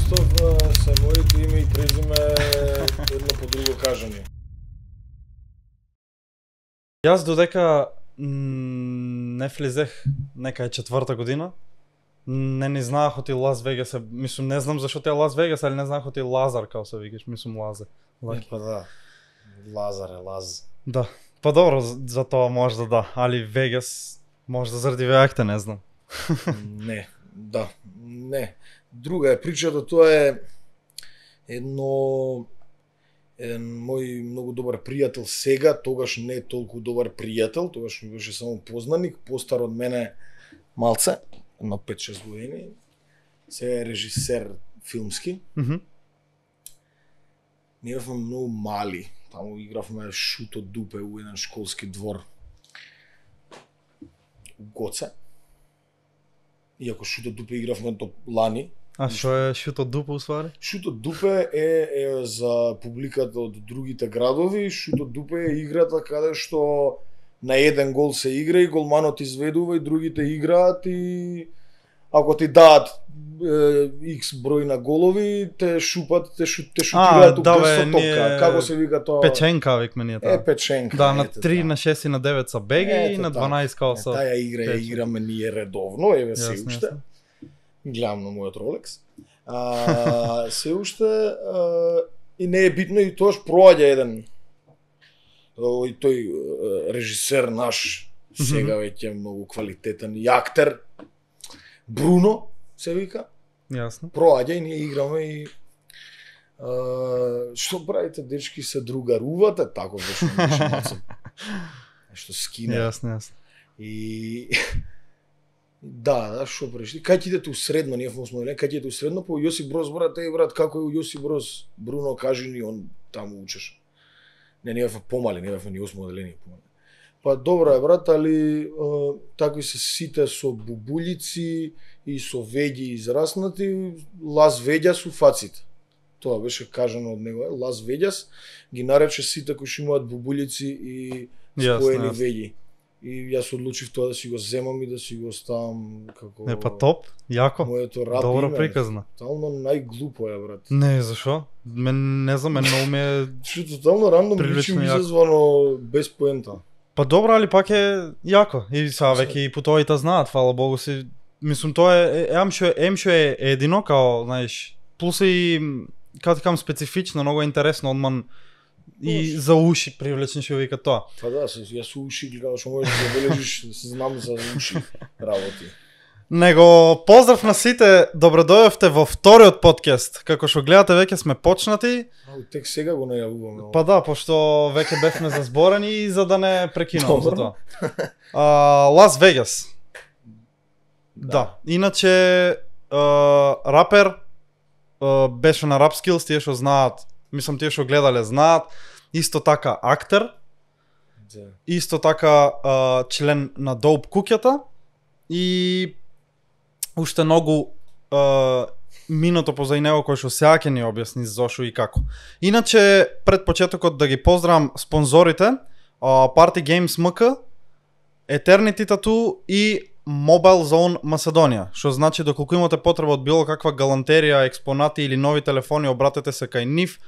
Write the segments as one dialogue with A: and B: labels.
A: Христов се моите име и презиме едно по друго кажани.
B: Јас додека не влезех некај четврта година, не ни знаех оти Лас Вегас, мислам не знам зашто ти е Лас Вегас, али не знаех оти Лазар као се викаш, мислам Лазе.
A: Па да. Лазар е Лаз.
B: Да. Па добро, за тоа може да, али Вегас може да заради веакте, не знам.
A: Не, да, не. Друга е причата, тоа е еден мој многу добар пријател сега, тогаш не толку добар пријател, тогаш ми беше само познаник, постар од мене малце, на 5-6 години. Сега е режисер филмски. Ние бевме многу мали, таму игравме шут од дупе у еден школски двор. У Гоце. Иако шут од дупе игравме до лани.
B: А што е шут од дупе усвари?
A: Шут од дупе е за публиката од другите градови, шут од дупе е играта каде што на еден гол се игра и голманот изведува и другите играат и ако ти дадат X број на голови, те шупат, те шутираат у прсто топка. Како се вика тоа?
B: Печенка викме ние тоа.
A: Печенка.
B: Да, на 3, на 6 и на 9 са беги и на 12 као са.
A: Таа игра ја играме ние редовно, еве се уште. Гледам на мојот Ролекс. Се уште и не е битно и тоаш проаѓа еден тој режисер наш, сега веќе многу квалитетен и актер, Бруно се вика.
B: Јасно.
A: Проаѓа и ние играме и што правите дечки, се другарувате, тако беше нешто нешто скина.
B: Јасно.
A: И да, што правиш? Кај ќе идете у средно, ние сме кај ќе идете у средно, по Јосип Броз брат, брат, како е у Јосип Броз? Бруно кажи ни, он таму учеше. Не бевме помали, не бевме ни 8 оделени помали. Па добро е брат, али такви се сите со бубулици и со веѓи израснати, Лас Вегас у фаците. Тоа беше кажано од него, Лас Вегас ги нарече сите кои што имаат бубулици и споени веѓи. И јас одлучив тоа да си го земам и да си го ставам како...
B: Не, па топ, јако, добро приказна.
A: Тотално најглупо е, брат.
B: Не, зашо? Не знам, многу ме...
A: Што тотално рандом личи изазвано без поента.
B: Па добро, али пак е јако. И сега веќе и путовите знаат, фала Богу си. Мислам, тоа е, емшо е едино, као, знаеш, плюс и, како ти кам, специфично, многу интересно, одман и за уши привлечен што вика тоа.
A: Па да, јас со уши гледам што можеш да забележиш, знам за уши работи.
B: Него поздрав на сите, добродојавте во вториот подкаст. Како што гледате, веќе сме почнати.
A: Тек сега го најавуваме.
B: Па да, пошто веќе бевме зазборени и за да не прекинувам за тоа. Лас Вегас. Да. Иначе рапер беше на Rap Skills, тие што знаат, мислам тие што гледале знаат, исто така актер. Исто така член на Доуп куќата и уште многу минато позади него кој што сега ќе ни објасни зошо и како. Иначе пред почетокот да ги поздравам спонзорите, Party Games MK, Eternity Tattoo и Mobile Zone Macedonија, што значи доколку имате потреба од било каква галантерија, експонати или нови телефони, обратете се кај нив.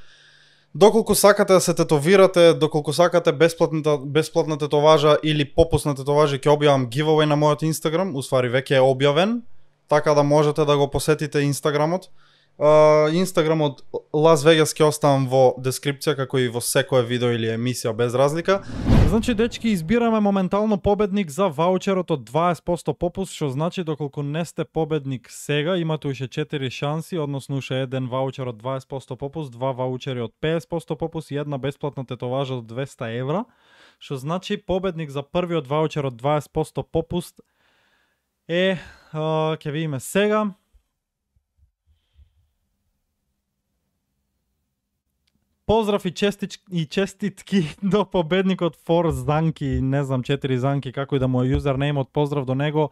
B: Доколку сакате да се тетовирате, доколку сакате бесплатна тетоважа или попусна тетоважа, ќе објавам giveaway на мојот Инстаграм, уствари веќе е објавен, така да можете да го посетите Инстаграмот. Инстаграмот Лас Вегас ќе оставам во дескрипција, како и во секое видео или емисија без разлика. Значи, дечки, избираме моментално победник за ваучерот од 20% попуст, што значи доколку не сте победник сега, имате уште 4 шанси, односно уште еден ваучер од 20% попуст, 2 ваучери од 50% попуст и една бесплатна тетоважа од 200 евра, што значи победник за првиот ваучер од 20% попуст е, ќе видиме сега, поздрав и честитки до победникот Фор Занки, не знам 4 Занки, како и да му е юзернеймот, поздрав до него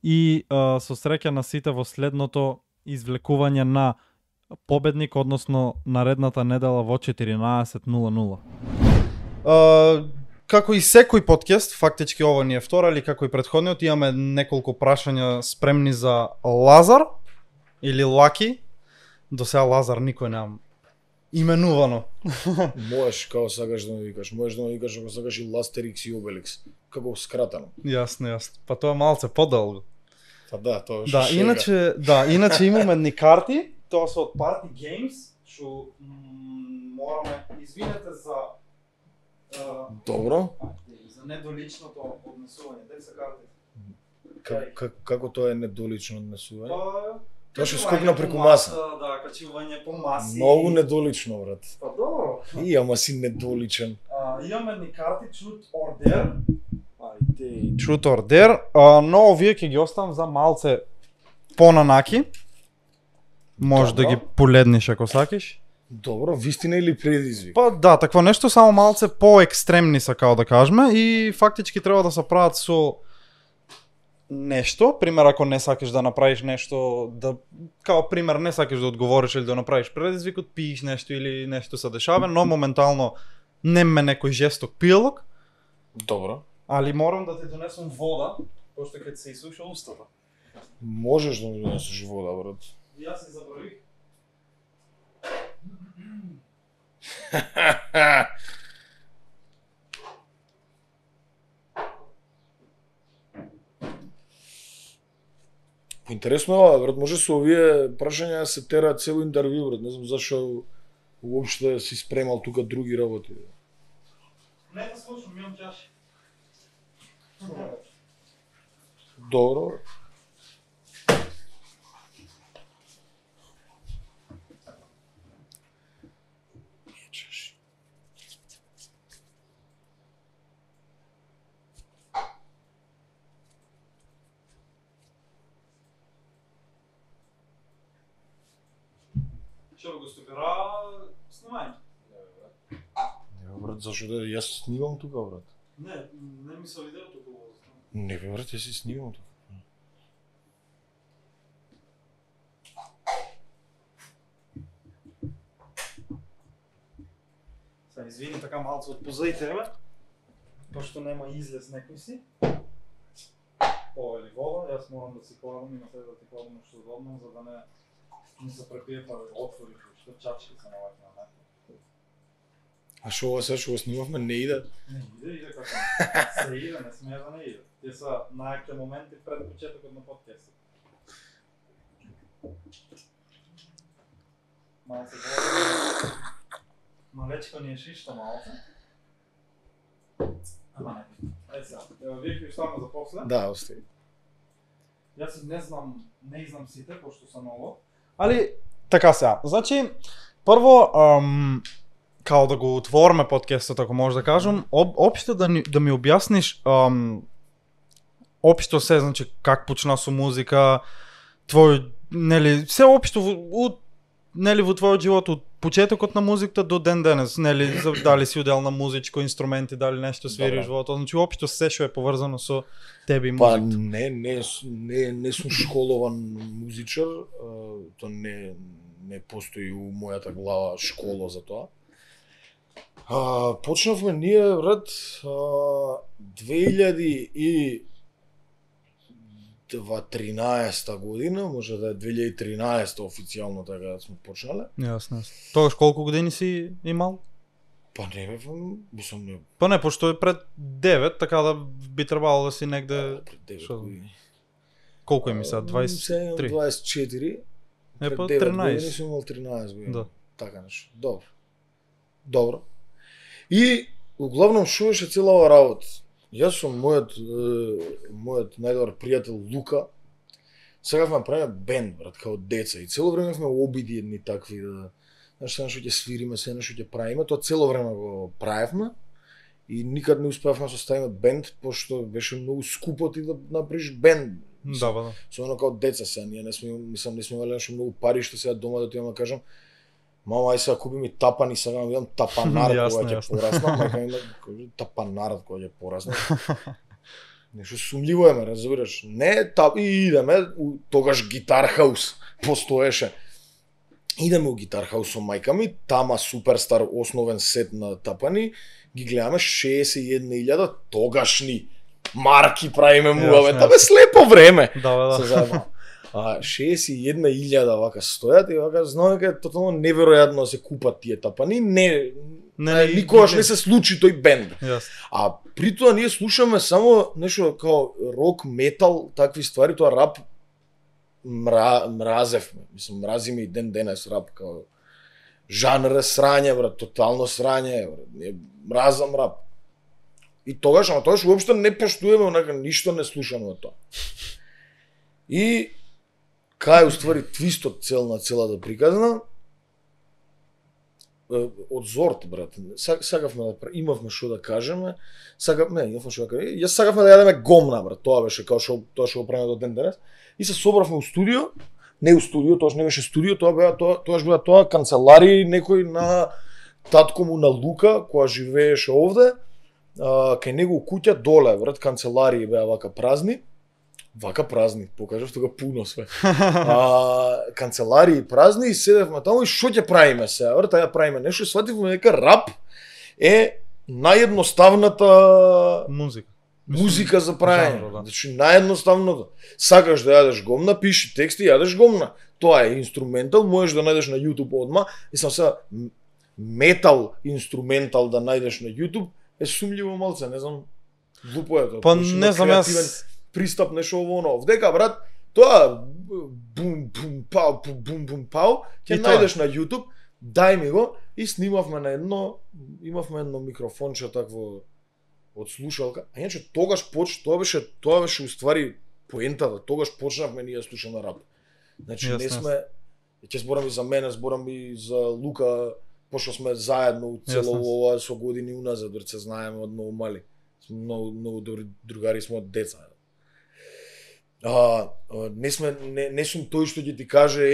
B: и со среќа на сите во следното извлекување на победник, односно наредната недела во 14:00. Како и секој подкаст, фактички ова ни е втора, или како и претходниот, имаме неколку прашања спремни за Лазар или Лаки. до сега Лазар никој немам именувано.
A: Можеш како сакаш да ме викаш, можеш да ме викаш ако сакаш и Ластерикс и Обеликс, како скратено.
B: Јасно. Па тоа е малце подолго.
A: Па да, тоа
B: Да, иначе имаме едни карти, тоа се од Party Games, што мораме, извинете за
A: Добро.
B: за недоличното однесување. Дали се карти?
A: Како тоа е недолично однесување?
B: Па
A: Тоа што скокна преку маса.
B: Да, качување по маси.
A: Многу недолично, брат.
B: Па добро.
A: И ама си недоличен.
B: Имаме едни карти Truth or Dare. Ајде, Truth or Dare, но овие ќе ги оставам за малце понанаки. Може да
A: Добро.
B: ги поледниш ако сакиш.
A: Добро, вистина или предизвик?
B: Па да, такво нешто, само малце поекстремни са, као да кажеме, и фактички треба да се прават со нешто. Пример, ако не сакаш да направиш нешто, да као пример не сакаш да одговориш или да направиш предизвикот, пиеш нешто или нешто се дешава, но моментално немме некој жесток пијалок,
A: Добро.
B: али морам да ти донесам вода, пошто ќе се исуша устата.
A: Можеш да ми донесеш вода, брат.
B: И јас се забравих.
A: Интересно е ова, брат, може со овие прашања да се тера цело интервју, брат, не знам зашо уопште си спремал тука други работи.
B: Не да слушам, имам чаши.
A: Добро.
B: Што го стопира снимање?
A: Брат, зашо да јас снимам тука, брат?
B: Не ми се видеото хубаво.
A: Не бе, брат, јас си снимам тука.
B: Се извини така малце од позади тебе, пошто нема излез некој си. Ова или вода, јас морам да си кладам и на тебе да ти кладам што удобно, за да не се препие па отвориш што чачки се наваќа на некој.
A: А шо ова се што го снимавме не иде?
B: Не иде како се иде, не смее да не иде. Тие се најакте моменти пред почетокот на подкастот. Малце вода. Малечко ни е шишта малце. Ама не. Ајде сега, вие ќе оставаме за после.
A: Да, остави.
B: Јас не знам сите, пошто са ново. Али, така сега, значи, прво, као да го отвориме подкастот, ако може да кажам, општо да ми објасниш, општо се, значи, как почна со музика, твој, нели, се општо, нели, во твојот живот, од почетокот на музиката до ден денес, нели, дали си удел на музичко инструменти, дали нешто свириш во тоа, значи, општо се што е поврзано со тебе и
A: Па
B: музиката.
A: не сум школован музичар, тоа не постои у мојата глава школа за тоа. Почнавме ние, брат, 2013 година, може да е 2013 официјално така да сме почнале.
B: Јасно. Тогаш колку години си имал?
A: Па не бе, мислам не.
B: Па не, пошто е пред 9, така да би требало да си негде...
A: Пред 9
B: Шо?
A: години.
B: Колку е ми сега? 23?
A: 24.
B: Е, па
A: 9 години
B: 13.
A: сум имал 13 години.
B: Да.
A: Така нешто. Добро. И углавном шо беше цела ова работа? Јас сум мојот најдобар пријател Лука. Сакавме да правиме бенд, брат, као деца. И цело време сме обиди едни такви да... Знаеш, се нешто ќе свириме, се нешто ќе правиме. Тоа цело време го правевме. И никад не успеавме да составиме бенд, пошто беше многу скупо ти да направиш бенд.
B: Да, да.
A: Особено као деца сега, ние не сме имали нешто многу пари, што сега дома да отидам да кажам мама, ај сега купи ми тапани, сега видам тапанар кога ќе порасна, мајка ми кажа тапанарот кога ќе порасна. Нешто сумливо е, ме разбираш. Не, и идеме, тогаш Гитар Хаус постоеше. Идеме у Гитар Хаус со мајка ми, тама суперстар основен сет на тапани, ги гледаме 61.000 тогашни марки правиме муаве, бе слепо време.
B: Да,
A: Се заедно. А 61.000 вака стојат и вака знам дека е тотално неверојатно да се купат тие тапани, никогаш не се случи тој бенд.
B: Јас.
A: А при тоа ние слушаме само нешто као рок, метал, такви ствари, тоа рап мразевме. Мислам, мразиме и ден денес рап, као жанр е срање, брат, тотално срање, брат. Не мразам рап. И тогаш уопште не поштуваме, онака ништо не слушаме од тоа. И кај уствари твистот целата приказна, од Зорт, брат. Сакавме да имавме што да кажеме, имавме што да кажеме. Јас сакавме да јадеме гомна, брат. Тоа беше као тоа што го правиме до ден денес. И се собравме у студио, не у студио, тоаш не беше студио, тоаш беа канцелари некој на татко му на Лука, која живееше овде, кај него у куќа доле, брат, канцеларии беа вака празни, покажав тога пуно све. Канцеларии празни и седевме таму и што ќе правиме сега, брат, ја правиме нешто, свативме дека рап е наједноставната музика за правење. Значи наједноставното. Сакаш да јадеш гомна, пиши тексти, јадеш гомна. Тоа е инструментал, можеш да најдеш на YouTube одма. И сам сега метал инструментал да најдеш на YouTube е сумљиво малце, не знам. Глупо е тоа.
B: Па не знам јас
A: пристап нешто оно. Вдека брат, тоа бум пау, ќе најдеш на YouTube, дај ми го и снимавме на имавме едно микрофонче такво од слушалка. А иначе тогаш тоа беше уствари поентата. Тогаш почнавме ние да слушаме рап. Значи не сме, ќе зборам и за мене, зборам и за Лука, пошто сме заедно цело ова со години уназад, дори се знаеме од многу мали. Многу добри другари сме од деца. Не сум тој што ќе ти каже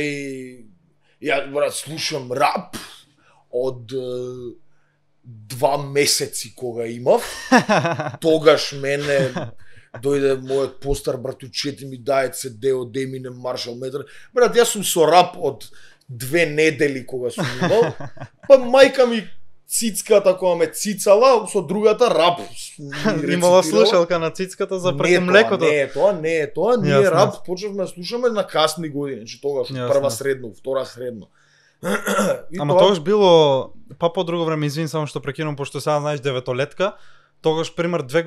A: ја брат слушам рап од 2 месеци кога имав. Тогаш мене дојде мојот постар братучет и ми даде CD од Eminem, Marshall Mathers. Брат, јас сум со рап од 2 недели кога сум имал. Па мајка ми цицката која ме цицала, со другата рап.
B: Имала слушалка на цицката за пред млекото.
A: Не е тоа. Ние рап почнавме да слушаме на касни години, значи тогаш прва средно, втора средно.
B: Ама тогаш било па по друго време, извин само што прекинувам, пошто сега знаеш деветолетка, тогаш пример 2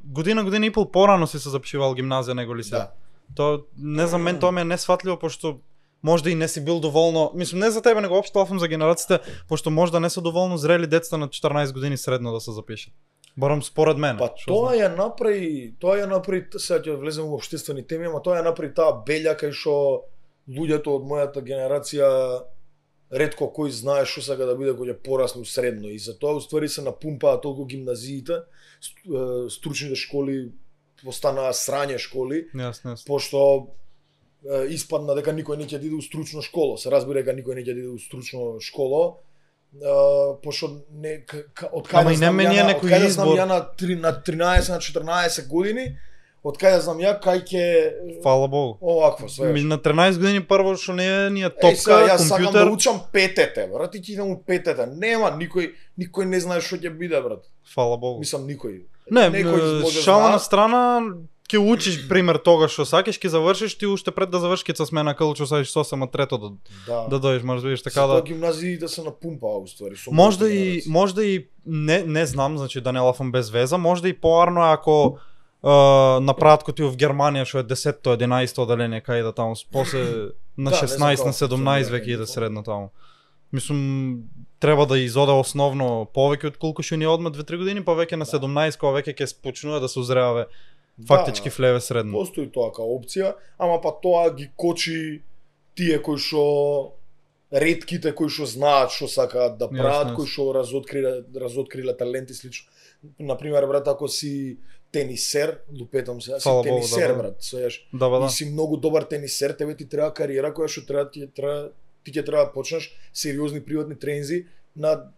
B: година и пол порано си се запишувал гимназија него ли се.
A: Да.
B: Тоа не за мен тоа ме е несфатливо, пошто можда и не си бил доволно, мислам не за тебе него општо лафам за генерациите, пошто можда не се доволно зрели децата на 14 години средно да се запишат. Барам според мене.
A: Па тоа ја направи, сега ќе влеземе во општествени теми, ама тоа ја направи таа белја кај што луѓето од мојата генерација ретко кој знае што сака да биде кога ќе порасне у средно и затоа уствари се напумпаа толку гимназиите, стручните школи постанаа срање школи, пошто испадна дека никој не ќе иде у стручна школа. Се разбира дека никој не ќе иде у стручна школа, пошто од кај да знам ја на 13 на 14 години, од кај да знам ја кај ќе
B: фала Богу.
A: Овакво све.
B: На 13 години прво што не е ни е топка,
A: јас
B: компјутер.
A: Сакам да учам петете, брат, и ќе идам у петете. Нема никој не знае што ќе биде, брат.
B: Фала Богу.
A: Мислам никој.
B: Не, шала на страна, ќе учиш пример тогаш што сакаш, ќе завршиш ти уште пред да завршиш ќе се смена калчо сакаш со 8 трето да дојдеш, можеш да видиш така да.
A: Гимназиите се напумпаа уствари.
B: Можда и не знам, значи да не лафам без веза, можда и поарно ако направат кој ти в Германија што е 10-то, 11-то оделение кај да таму, после на 16, на 17 веќе иде средно таму. Мислам, треба да изоде основно повеќе од колку што ни одма 2-3 години, па веќе на 17 кога веќе ќе почнува да се узреаве фактички влеве средно.
A: Постои тоа као опција, ама па тоа ги кочи тие кои што ретките кои што знаат што сакаат да прават, кои што разоткриле таленти слично. Например, брат, ако си тенисер, лупетам се, си тенисер, брат, свееш. И си многу добар тенисер, тебе ти треба кариера која што ти ќе треба да почнеш сериозни приватни тренинзи на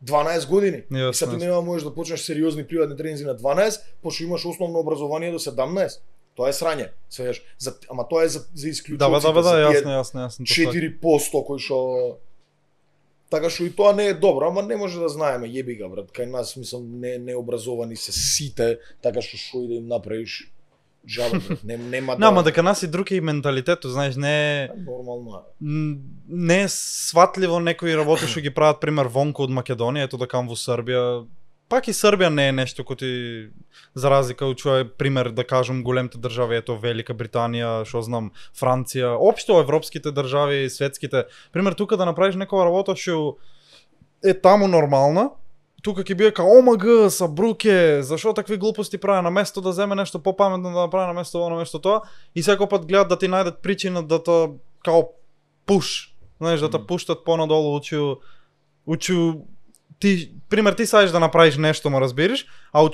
A: 12 години. И сега ти нема можеш да почнеш сериозни приватни тренинзи на 12, пошто имаш основно образование до 17. Тоа е срање, свееш. Ама тоа е за исклучоците.
B: Јасно.
A: 4% кои што така што и тоа не е добро, ама не може да знаеме, јеби га брат, кај нас мислам необразовани се сите, така што и да им направиш Джаба, брат. Нема да...
B: Нама дека нас и друг е и менталитетот, знаеш, не е
A: Нормално.
B: не е сватливо некои работи што ги прават пример вонку од Македонија, ето да кам во Србија. Пак и Србија не е нешто кој ти за разлика од што е пример да кажам големите држави, ето Велика Британија, што знам, Франција, општо европските држави, светските. Пример тука да направиш некоја работа што е таму нормална, тука ќе биде као омг, са бруке, зашо такви глупости прави на место да земе нешто попаметно да направи на место оно место тоа и секој пат гледат да ти најдат причина да те као пуш, знаеш, да те пуштат понадолу учу ти пример ти саеш да направиш нешто, ма разбираш, а у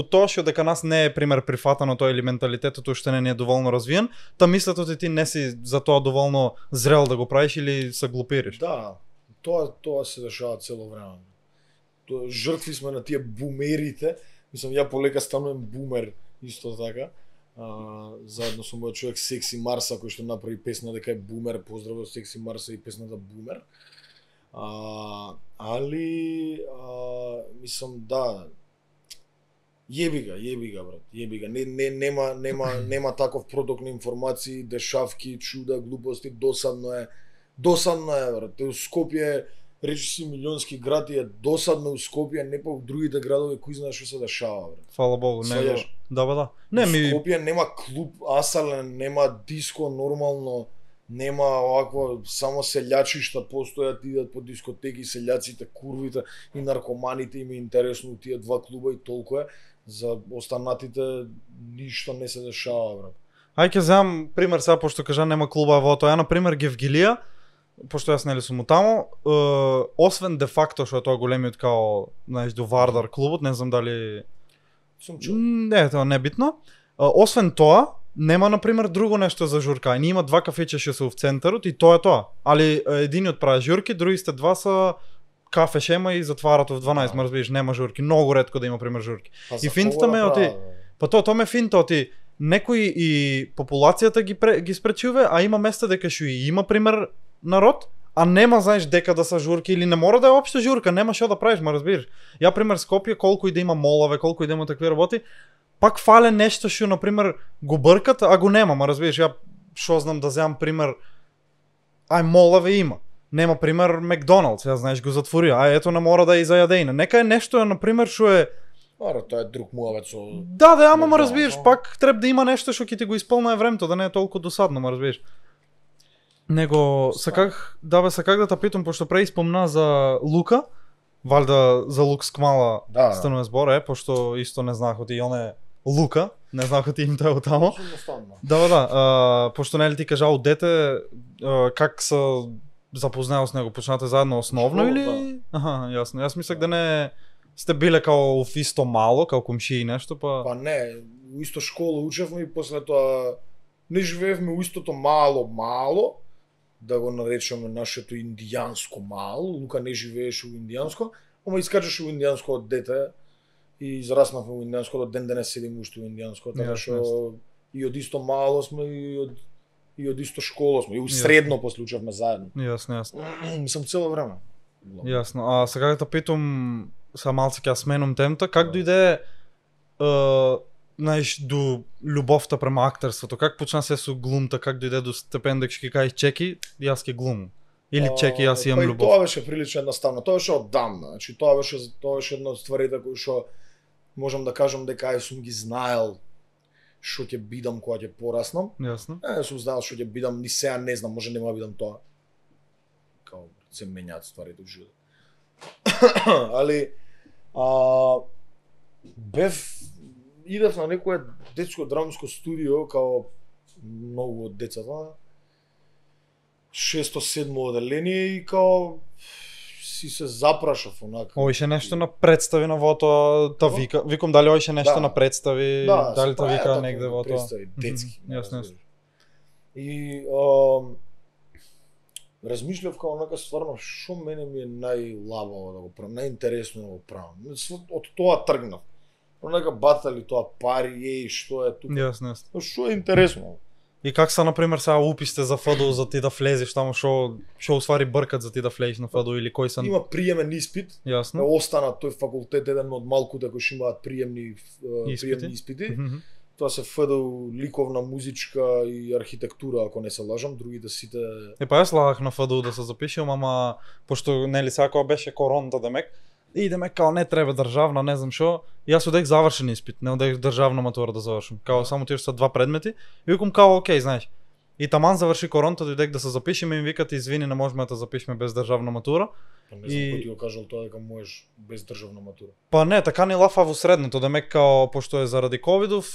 B: тоа што дека нас не е пример прифатано тоа или менталитетот уште не е доволно развиен, та мислат ти не си за тоа доволно зрел да го правиш или се глупириш.
A: Да, тоа се дешава цело време. Жртви сме на тие бумерите. Мислам, ја полека станувам бумер исто така. Заедно со мојот човек Секси Марса кој што направи песна дека е бумер, поздраво Секси Марса и песната Бумер. Али мислам да јеби га брат, јеби га. Нема таков проток на информации, дешавки, чуда, глупости, досадно е брат. Те у Скопје речи си милионски град и е досадно у Скопје, не па у другите градови кој знае што се дешава брат.
B: Фала Богу, не. Да.
A: Не ми Скопје нема клуб асален, нема диско нормално. Нема овакво, само селјачишта постојат, идат по дискотеки, селјаците, курвите и наркоманите, им е интересно тие два клуба и толку е. За останатите ништо не се дешава, брат.
B: Ај ќе земам пример сега, пошто кажа нема клуба во тоа. Ја на пример Гевгилија, пошто јас нели сум таму, освен де факто што е тоа големиот као, знаеш, до Вардар клубот, не знам дали
A: Сум чул.
B: Не, тоа не е битно. Освен тоа, нема на пример друго нешто за журка. Ни има два кафеќа што се во центарот и тоа е тоа. Али единиот прави журки, другите два са кафе шема и затварат во 12, ма разбираш, нема журки. Многу ретко да има пример журки. И финтата ме оти, па тоа ме финта оти, некои и популацијата ги спречува, а има места дека што и има пример народ, а нема знаеш дека да са журки или не мора да е општо журка, нема што да правиш, ма разбираш. Ја пример Скопје, колку и да има молове, колку и да има такви работи, пак фале нешто што на пример го бркат, а го нема, ма разбираш. Ја што знам да земам пример, молове има. Нема пример Макдоналдс, ја знаеш го затвори, ето не мора да е и за јадење. Нека е нешто на пример што е
A: тоа е друг муавет со...
B: Да, ама ма разбираш, пак треба да има нешто што ќе ти го исполнува времето, да не е толку досадно, ма разбираш. Него саках да те питам, пошто преј спомна за Лука, валјда за Лук Скмала станува збор, пошто исто не знаех оти он е Лука, не знаех оти им тоа тамо. Да, пошто нели ти кажа од дете как се запознал с него, почнате заедно основно или? Аха, јасно. Јас мислех да не сте биле као в исто мало, као комшии нешто, па...
A: Па не, у исто школа учевме и после тоа не живеевме у истото мало, да го наречеме нашето индијанско мало. Лука не живееше у индијанско, ама искачеше у индијанско од дете и израснавме у индијанско, до ден денес седиме уште у индијанско, така што и од исто мало сме и од исто школа сме, и у средно после учевме заедно.
B: Јасно.
A: Мислам цело време.
B: Јасно. А сега да те питам, са малце ќе сменам темата, как дојде знаеш, до љубовта према актерството? Как почна се со глумта, как дојде до степен дека ќе кажеш чеки, јас ќе глумам? Или чеки, јас имам љубов?
A: Тоа беше прилично едноставно, тоа беше оддамна. Значи тоа беше една од стварите кои што можам да кажам дека ја сум ги знаел што ќе бидам кога ќе пораснам.
B: Јасно.
A: Сум знаел што ќе бидам, ни сега не знам, може нема бидам тоа. Као се менјаат стварите во животот. Али идев на некое детско драмско студио, као многу од децата, 6-7 оделение и као си се запрашав онака.
B: Оише нешто на представи на во тоа, та викам дали оише нешто на представи, дали та вика негде во тоа.
A: Представи детски.
B: Јасно.
A: И размишлев као онака стварно што мене ми е најлабаво да го правам, најинтересно да го правам. Од тоа тргнав. Онака батали тоа пари, што е тука.
B: Јасно.
A: Што е интересно.
B: И как са, например, сега уписте за ФДУ за ти да влезеш таму, што уствари бркат за ти да влезеш на ФДУ или кој са?
A: Има приемен испит.
B: Јасно.
A: Остана тој факултет еден од малкуте кои што имаат приемни испити. Тоа се ФДУ ликовна, музичка и архитектура, ако не се лажам, другите сите...
B: Па јас слагах на ФДУ да се запишам, ама пошто нели сега кога беше короната демек, и демек као не треба државна, не знам што, јас одех завршен испит, не одех државна матура да завршам. Као само тие што са 2 предмети, и викам као окей, знаеш. И таман заврши короната, дојдек да се запишеме и ми викат извини, не можеме да запишеме без државна матура.
A: Па не знам кој ти го кажал тоа дека можеш без државна матура.
B: Па не, така ни лафа во средното, демек као пошто е заради ковидов,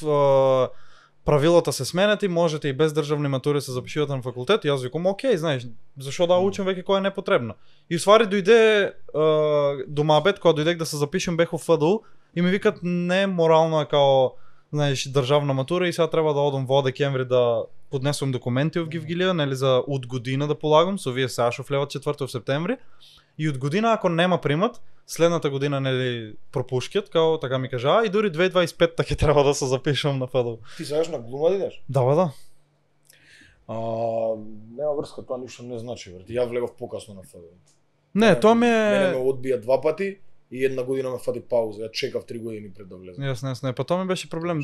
B: правилата се сменети, можете и без државни матури се запишувате на факултет и јас викам окей, знаеш, зашо да учам веќе која е непотребна. И уствари дојде до Мабет, кога дојдек да се запишем бех во ФДУ и ми викат не морално е као знаеш државна матура и сега треба да одам во декември да поднесувам документи во Гивгилија, нели за од година да полагам, со вие сега што влеват 4 септември. И од година ако нема примат, следната година нели пропушкат, као така ми кажа, и дури 2025 ќе треба да се запишам на ФДУ.
A: Ти сакаш на глума да идеш?
B: Да, да.
A: Нема врска, тоа ништо не значи, брат. Ја влегов покасно на ФДУ.
B: Не, тоа ми
A: Мене ме
B: е
A: одбија 2 пати и една година ме фати пауза. Ја чекав 3 години пред да влезам.
B: Јасно, па тоа ми беше проблем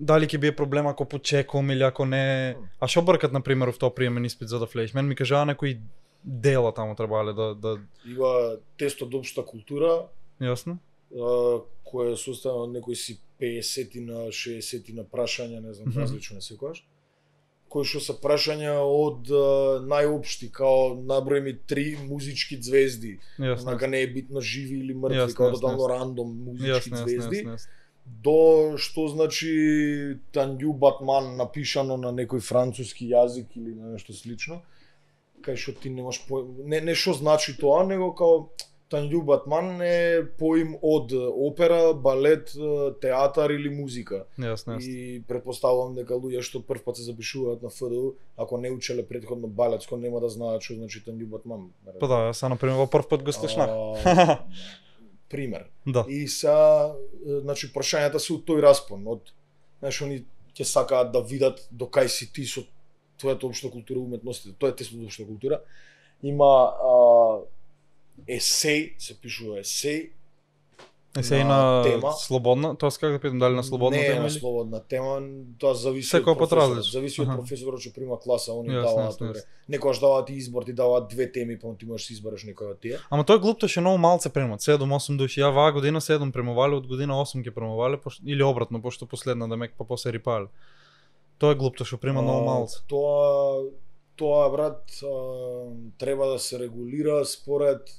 B: дали ќе бие проблем ако почекам или ако не. А што бркат на пример во тоа приемен испит за да влезеш? Мен ми кажаа некои дела таму требале да
A: Има тест од општа култура,
B: јасно?
A: кој е составен од некои си 50 на 60 на прашања, не знам, различно е секогаш. Кои што се прашања од најопшти, као наброј ми 3 музички звезди, онака не е битно живи или мртви, као тотално рандом музички звезди, до што значи Танју Батман напишано на некој француски јазик или на нешто слично, кај што ти немаш не што значи тоа, него као Танју Батман е поим од опера, балет, театар или музика. И претпоставувам дека луѓе што прв пат се запишуваат на ФДУ, ако не учеле претходно балетско, нема да знаат што значи Танју Батман.
B: Па да, јас на пример во прв пат го слушнав.
A: Пример.
B: Да.
A: И са, значи прашањата се од тој распон, од знаеш они ќе сакаат да видат до кај си ти со твојата општа култура и уметностите. Тоа е тест од општа култура. Има есеј, се пишува есеј.
B: Есеј на тема. Слободна, тоа како да питам дали на слободна
A: тема?
B: Не
A: е на слободна тема, тоа зависи
B: од професорот.
A: Зависи од професорот што прима класа, они даваат добре. Некогаш даваат избор, ти даваат 2 теми, па ти можеш да избереш некоја од тие.
B: Ама тоа е глупто што многу малце примат, 7-8 души. Ја ваа година 7 примувале, од година 8 ќе примувале, или обратно, пошто последна демек па после рипале. Тоа е глупто што прима многу малце.
A: Тоа брат треба да се регулира според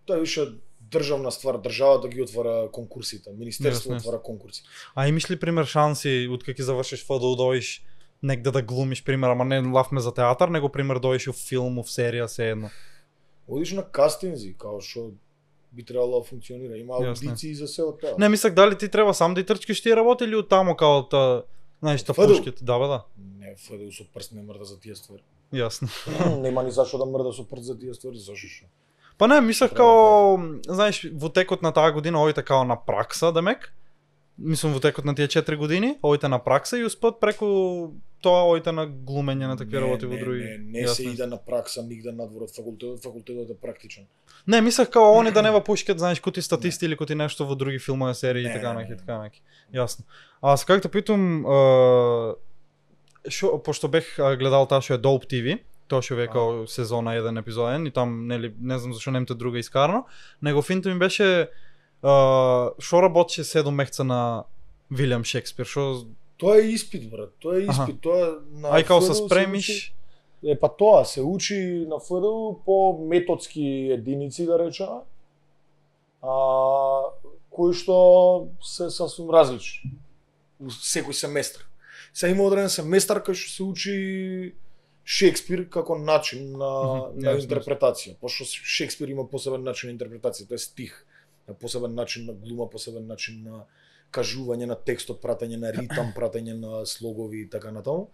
A: тоа више државна ствар, државата ги отвара конкурсите, министерството отвара конкурси.
B: А имаш ли пример шанси од кога ќе завршиш ФДУ доиш негде да глумиш пример, ама не лавме за театар, него пример доиш во филм, во серија, се едно.
A: Одиш на кастинзи, као што би требало да функционира. Има аудиции за се од тоа.
B: Не, мислам дали ти треба сам да и трчкаш тие работи или од таму као та знаеш та пушките. Да.
A: Не, ФДУ со прст не мрда за тие ствари.
B: Јасно.
A: Нема ни зашо да мрда со прст за тие ствари, зашо што?
B: Па не, мислев као, знаеш, во текот на таа година овите као на пракса, демек. Мислам во текот на тие 4 години, овите на пракса и успат преку тоа овите на глумење на такви работи во други.
A: Не се иде на пракса нигде надвор од факултетот е практичен.
B: Не, мислев као они да не пушкат, знаеш, коти статисти или коти нешто во други филмови, серии и така неки. Јасно. А сега те питам, пошто бех гледал таа што е Dope TV, тоа што векао сезона 1 епизоден и там нели не знам зашо немте друга искарно, него финто ми беше што работеше 7 месеца на Вилијам Шекспир, што
A: тоа е испит брат, тоа е испит, тоа на
B: ај као се спремиш.
A: Па тоа се учи на ФДУ по методски единици да речеме. Кои што се сасвим различни. Секој семестар. Сега има одреден семестар кај што се учи Шекспир како начин на интерпретација. Пошто Шекспир има посебен начин на интерпретација, тоа е стих, посебен начин на глума, посебен начин на кажување на текстот, пратење на ритам, пратење на слогови и така натаму.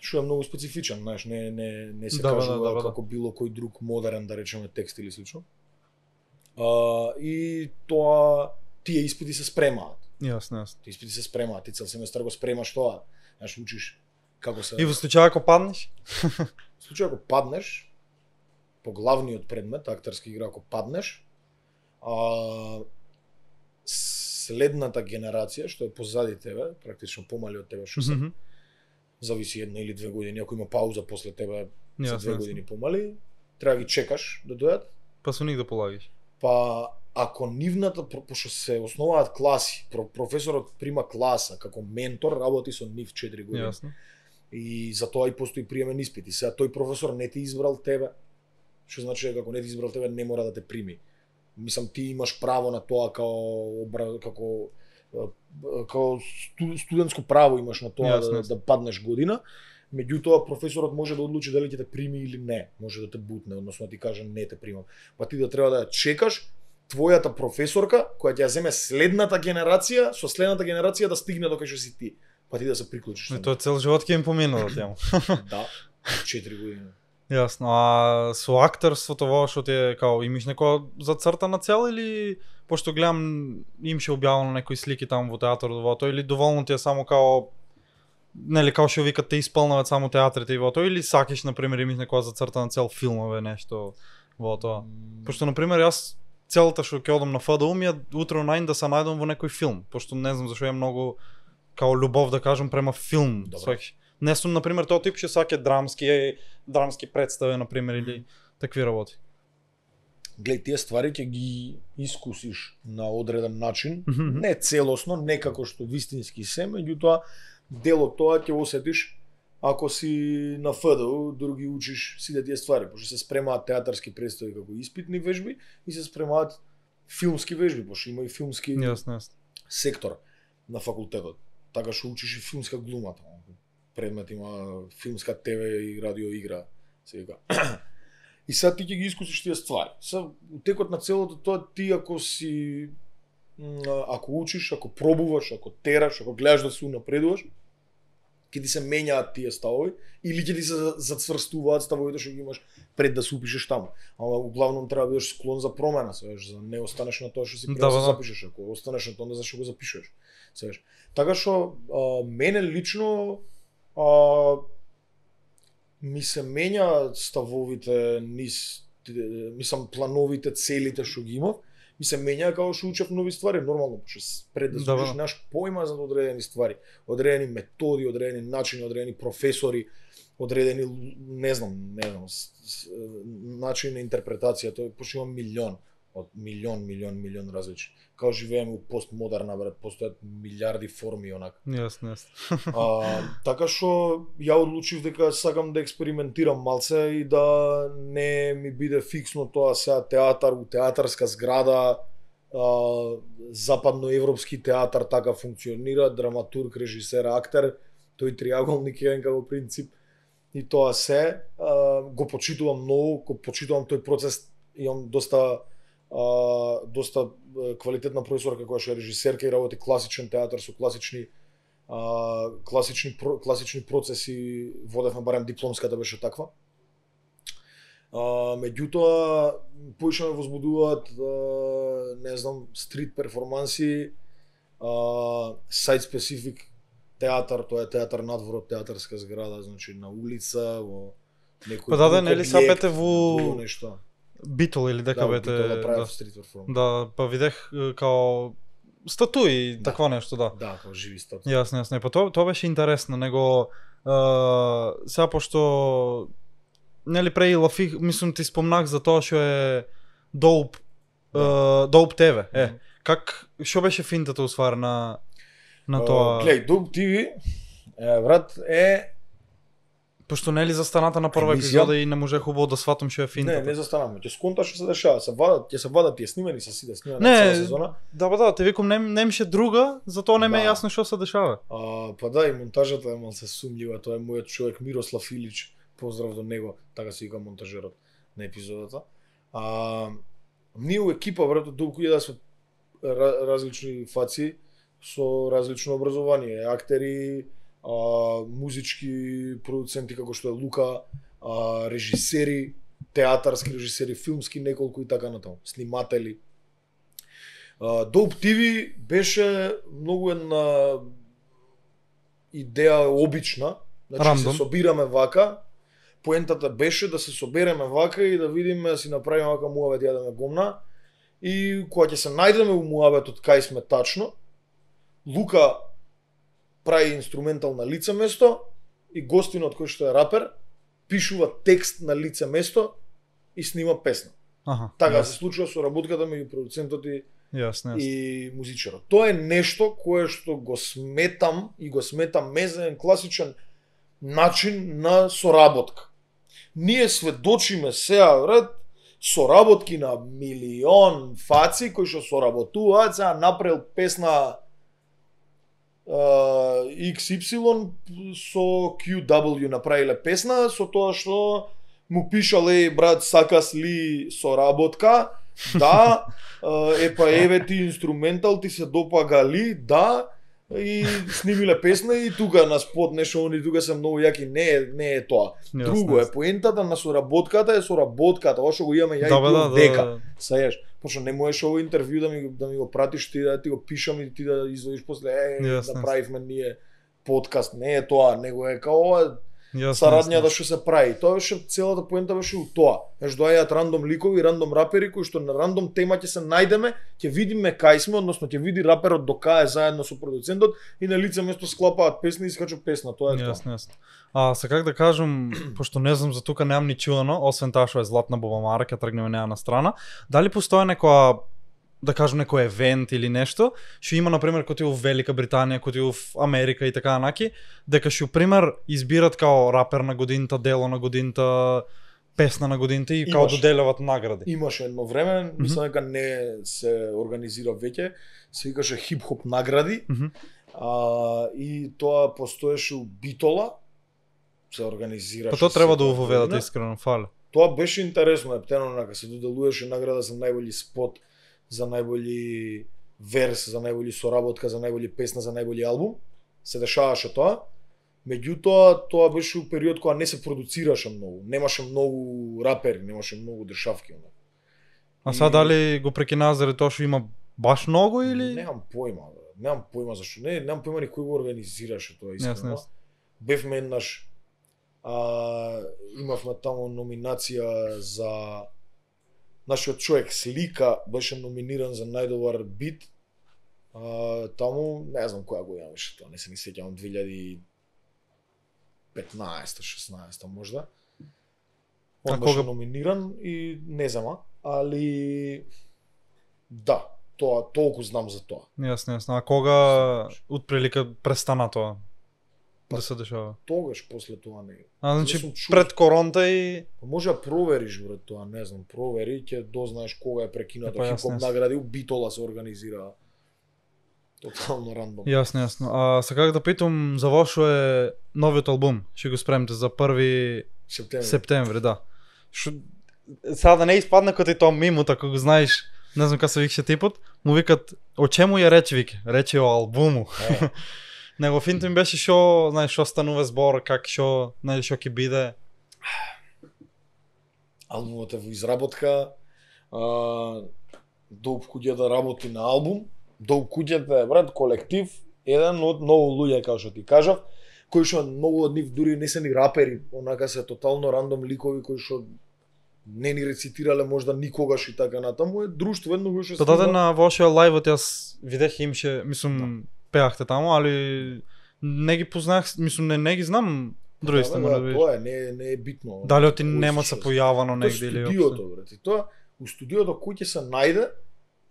A: Што е многу специфичен, знаеш, не се кажува како било кој друг модерен, да речеме, текст или слично. И тоа тие испити се спремаат.
B: Јасно.
A: Тие испити се спремаат, ти цел семестар го спремаш тоа. Знаеш, учиш како се.
B: И во случај ако паднеш?
A: Во случај ако паднеш, по главниот предмет, актерска игра, ако паднеш, следната генерација, што е позади тебе, практично помали од тебе што се, зависи 1 или 2 години, ако има пауза после тебе за 2 години помали, треба да ги чекаш да дојдат.
B: Па со нив да полагаш.
A: Па ако нивната, пошто се основаат класи, професорот прима класа како ментор, работи со нив 4 години.
B: Јасно.
A: И за тоа и постои приемен испит. И сега тој професор не те избрал тебе, што значи дека ако не те избрал тебе не мора да те прими. Мислам ти имаш право на тоа како студентско право имаш на тоа да паднеш година. Меѓутоа професорот може да одлучи дали ќе те прими или не, може да те бутне, односно да ти каже не те примам. Па ти да треба да ја чекаш твојата професорка која ќе ја земе следната генерација, со следната генерација да стигне докај што си ти. Па ти да се приклучиш.
B: Тоа цел живот ќе им поминува тема.
A: Да, 4 години.
B: Јасно. А со актерството во што ти е као имаш некоја зацртана цел или пошто гледам имаше објавено некои слики таму во театарот во тоа или доволно ти е само као нели као што викат те исполнуваат само театрите и во тоа или сакаш на пример имаш некоја зацртана цел филмове нешто во тоа. Пошто на пример јас целата што ќе одам на ФДУ ми е утро најн да се најдам во некој филм, пошто не знам зашо е многу као љубов да кажам према филм. Не сум на пример тоа тип што саке драмски представи на пример или такви работи.
A: Глеј, тие ствари ќе ги искусиш на одреден начин, не целосно, не како што вистински се, меѓутоа дел од тоа ќе осетиш ако си на ФДУ, други учиш сите тие ствари, пошто се спремаат театарски представи како испитни вежби и се спремаат филмски вежби, пошто има и филмски сектор на факултетот. Така што учиш и филмска глума, предмет има филмска ТВ и радио игра, се вика. И сега ти ќе ги искусиш тие ствари. Сега, у текот на целото тоа ти ако учиш, ако пробуваш, ако тераш, ако гледаш да се унапредуваш, ќе ти се менјаат тие ставови или ќе ти се зацврстуваат ставовите што ги имаш пред да се упишеш таму. Ама углавном треба да бидеш склон за промена, свеш, за не останеш на тоа што си пред да се запишеш, ако останеш на тоа зашто го запишуваш. Свеш. Така што мене лично ми се менја ставовите низ, мислам плановите, целите што ги имав, ми се менја како што учев нови ствари, нормално, што пред да збориш наш појма за одредени ствари, одредени методи, одредени начини, одредени професори, одредени не знам, начин на интерпретација, тоа почнува милион различни. Као живееме у постмодерна, брат, постојат милиарди форми онак.
B: Јасно.
A: Така што ја одлучив дека сакам да експериментирам малце и да не ми биде фиксно тоа сега театар у театарска зграда, западноевропски театар така функционира, драматург, режисер, актер, тој триаголник е како принцип и тоа се го почитувам многу, го почитувам тој процес, имам доста квалитетна професорка која што е режисерка и работи класичен театар со класични процеси, водевме барем дипломската беше таква. Меѓутоа поише ме возбудуваат не знам стрит перформанси, сайт специфик театар, тоа е театар надвор од театарска зграда, значи на улица, во некој
B: па да, нели са бете во
A: нешто.
B: Битол или дека бете
A: стрит перформанс.
B: Да, па видех као статуи, такво нешто, да.
A: Да, како живи статуи.
B: Јасно. Па тоа беше интересно, него сега пошто нели преј лафих, мислам ти спомнах за тоа што е Доуп ТВ. Как што беше финтата усвар на тоа?
A: Глеј, Доуп ТВ брат е
B: пошто нели застаната на прва епизода и не можех убаво да сватам што е финтата.
A: Не застанавме, ќе сконташ што се дешава, ќе се вадат тие снимени се сите снимени на цела сезона.
B: Да, те викам немаше друга, затоа не ме е јасно што се дешава.
A: Па да, и монтажата е малце сумњива, тоа е мојот човек Мирослав Илич, поздрав до него, така се вика монтажерот на епизодата. Ние у екипа брат долку да сме различни фаци со различно образование, актери, музички продуценти како што е Лука, режисери, театарски режисери, филмски неколку и така натаму, сниматели. Доуп ТВ беше многу една идеја обична, значи се собираме вака, поентата беше да се собереме вака и да видиме, да си направиме вака муавет јадеме гомна и кога ќе се најдеме у муабетот кај сме тачно, Лука прави инструментал на лице место и гостинот кој што е рапер пишува текст на лице место и снима песна.
B: Аха.
A: Така се случува со работката меѓу продуцентот
B: Јасно.
A: и музичарот. Тоа е нешто кое што го сметам и го сметам за еден класичен начин на соработка. Ние сведочиме сега, брат, соработки на милион фаци кои што соработуваат, сега направил песна XY со QW направиле песна со тоа што му пишале брат сакас ли соработка? Да. Епа еве ти инструментал ти се допага ли? Да. И снимиле песна и тука на спот нешто они тука се многу јаки, не е тоа. Друго е поентата на соработката е соработката, ова што го имаме ја и дека. Саеш, пошто не можеш ово интервју да ми го пратиш ти да ти го пишам и ти да извадиш после да правивме ние подкаст, не е тоа, него е као ова сарадњата што се прави. Тоа беше целата поента беше у тоа. Знаеш, доаѓаат рандом ликови, рандом рапери кои што на рандом тема ќе се најдеме, ќе видиме кај сме, односно ќе види раперот до кај е заедно со продуцентот и на лице место склапаат песни и скача песна, тоа е тоа.
B: А се как да кажам, пошто не знам за тука немам ни чуано, освен таа што е Златна Бубамара, ќе тргнеме неа на страна. Дали постои некоја да кажем некој евент или нешто, што има на пример кој у Велика Британија, кој у Америка и така наки, дека што пример избират као рапер на годината, дело на годината, песна на годината и као доделуват награди.
A: Имаше едно време, мислам дека не се организира веќе, се викаше хип-хоп награди. И тоа постоеше у Битола, се организираше.
B: Па тоа треба да уведат искрено, фале.
A: Тоа беше интересно, ептено нака се доделуваше награда за најбољи спот, за најбољи верс, за најбољи соработка, за најбољи песна, за најбољи албум. Се дешаваше тоа. Меѓутоа, тоа беше у период кога не се продуцираше многу. Немаше многу рапери, немаше многу дешавки.
B: А сега дали го прекина заради тоа што има баш многу или?
A: Немам појма, немам појма зашто. Немам појма ни кој го организираше тоа искрено. Бевме еднаш имавме таму номинација за нашиот човек Слика беше номиниран за најдобар бит. Таму не знам која го имаше тоа, не се ни сеќавам 2015-16 можда. Он беше номиниран и не знам, али да, тоа толку знам за тоа.
B: Јасно. А кога отприлика престана тоа? Да се дешава.
A: Тогаш после тоа не.
B: Значи пред коронта и
A: може да провериш брат тоа, не знам, провери, ќе дознаеш кога е прекинато хип-хоп награди у Битола се организира. Тотално рандом.
B: Јасно. А саках да питам за вашо е новиот албум, ќе го спремите за 1 септември, да. Сега да не испадна како тоа мимот, ако го знаеш, не знам како се викаше типот, му викат о чему ја рече вика? Рече о албуму. Негов интим беше шо, знаеш, шо станува збор, как шо, знаеш, шо ќе биде.
A: Албумот е во изработка. Доуп Куѓа да работи на албум. Доуп Куѓата е брат колектив, еден од многу луѓе како што ти кажав, кои што многу од нив дури не се ни рапери, онака се тотално рандом ликови кои што не ни рецитирале можда никогаш и така натаму, е друштво едно кој што
B: снима. На вашиот лајвот јас видех имше, мислам, пеахте таму, али не ги познах, мислам не ги знам другите може би.
A: Тоа не е битно.
B: Дали оти нема се појавано негде или
A: студиото брат. И тоа у студиото кој ќе се најде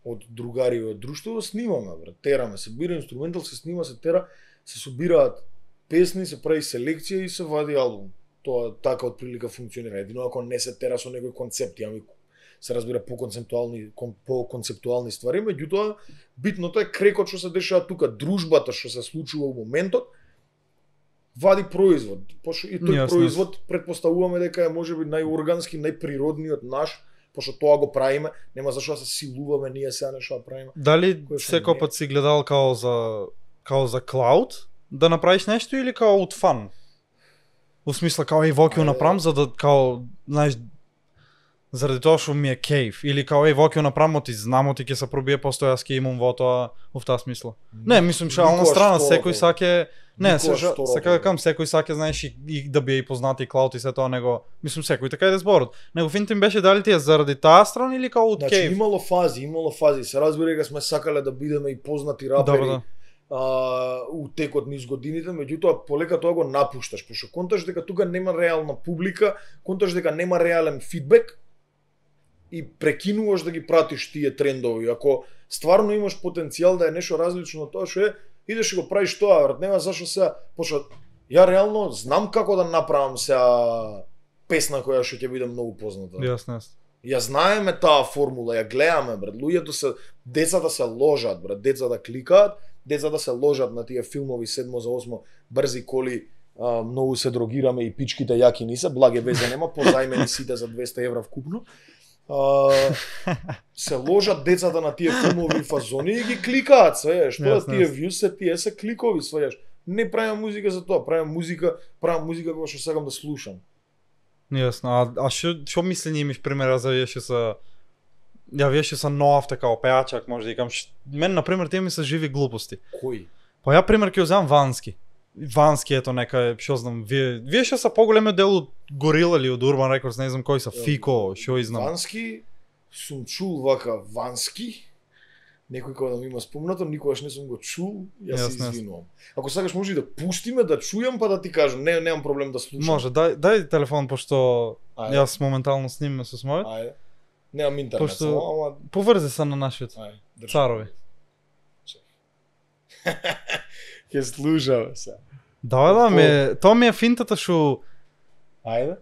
A: од другари од друштвото снимаме брат. Тераме, се бира инструментал, се снима, се тера, се собираат песни, се прави селекција и се вади албум. Тоа така од прилика функционира. Едино ако не се тера со некој концепт, ами се разбира по концептуални ствари, меѓутоа битното е крекот што се дешава тука, дружбата што се случува во моментот вади производ. И тој производ претпоставуваме дека е можеби најоргански, најприродниот наш, пошто тоа го правиме, нема зашто да се силуваме ние сега нешто да правиме.
B: Дали секој пат си гледал као за клауд да направиш нешто или као од фан? Во смисла као Вокио направам за да као знаеш заради тоа што ми е кейф или као Вокио направам ти знам ти ќе се пробие постоја јас ќе имам во тоа во таа смисла. Не, мислам шална страна, секој саќе Не,
A: Никогаш
B: се
A: второто,
B: кажа кам секој саке знаеш и да бие и познати и клаут и се тоа него мислам секој така е зборот. Него финт им беше дали тие заради таа страна или као од
A: Значи
B: кејф?
A: имало фази. Се разбира дека сме сакале да бидеме и познати
B: Да,
A: рапери.
B: да.
A: У текот низ годините, меѓутоа полека тоа го напушташ, пошто конташ дека тука нема реална публика, конташ дека нема реален фидбек и прекинуваш да ги пратиш тие трендови. Ако стварно имаш потенцијал да е нешто различно од тоа што е, идеш и го правиш тоа, брат, нема зашо се, пошто ја реално знам како да направам сега песна која што ќе биде многу позната.
B: Јасно.
A: Ја знаеме таа формула, ја гледаме, брат. Децата се ложат, брат, децата кликаат, децата се ложат на тие филмови 7 за 8 брзи коли, многу се дрогираме и пичките јаки ни се, благе везе нема, позајмени сите за 200 евра вкупно. Се ложат децата на тие филмови фазони и ги кликаат, сваѓаш, тоа тие вјус се тие се кликови, сваѓаш. Не правам музика за тоа, правам музика која што сакам да слушам.
B: Јасно. А што мисли имаш примера за вие што се нов така пејачак, може да кажам. Мен на пример тие ми се живи глупости.
A: Кој?
B: Па ја пример ќе uzem Вански. Вански ето нека, што знам, вие што се поголеми дел од Горила или од Urban Records, не знам кој са, Фико, што знам.
A: Вански, сум чул вака Вански. Некој кога да ми има спомнато, никогаш не сум го чул, јас се извинувам. Ако сакаш може и да пустиме, да чујам па да ти кажам, немам проблем да слушам.
B: Може, дај телефон пошто јас моментално снимам со мојот.
A: Ајде. Немам интернет,
B: ама поврзи се на нашиот. Царови.
A: Ќе слушам се.
B: Да, тоа ми е финтата што
A: Ајде.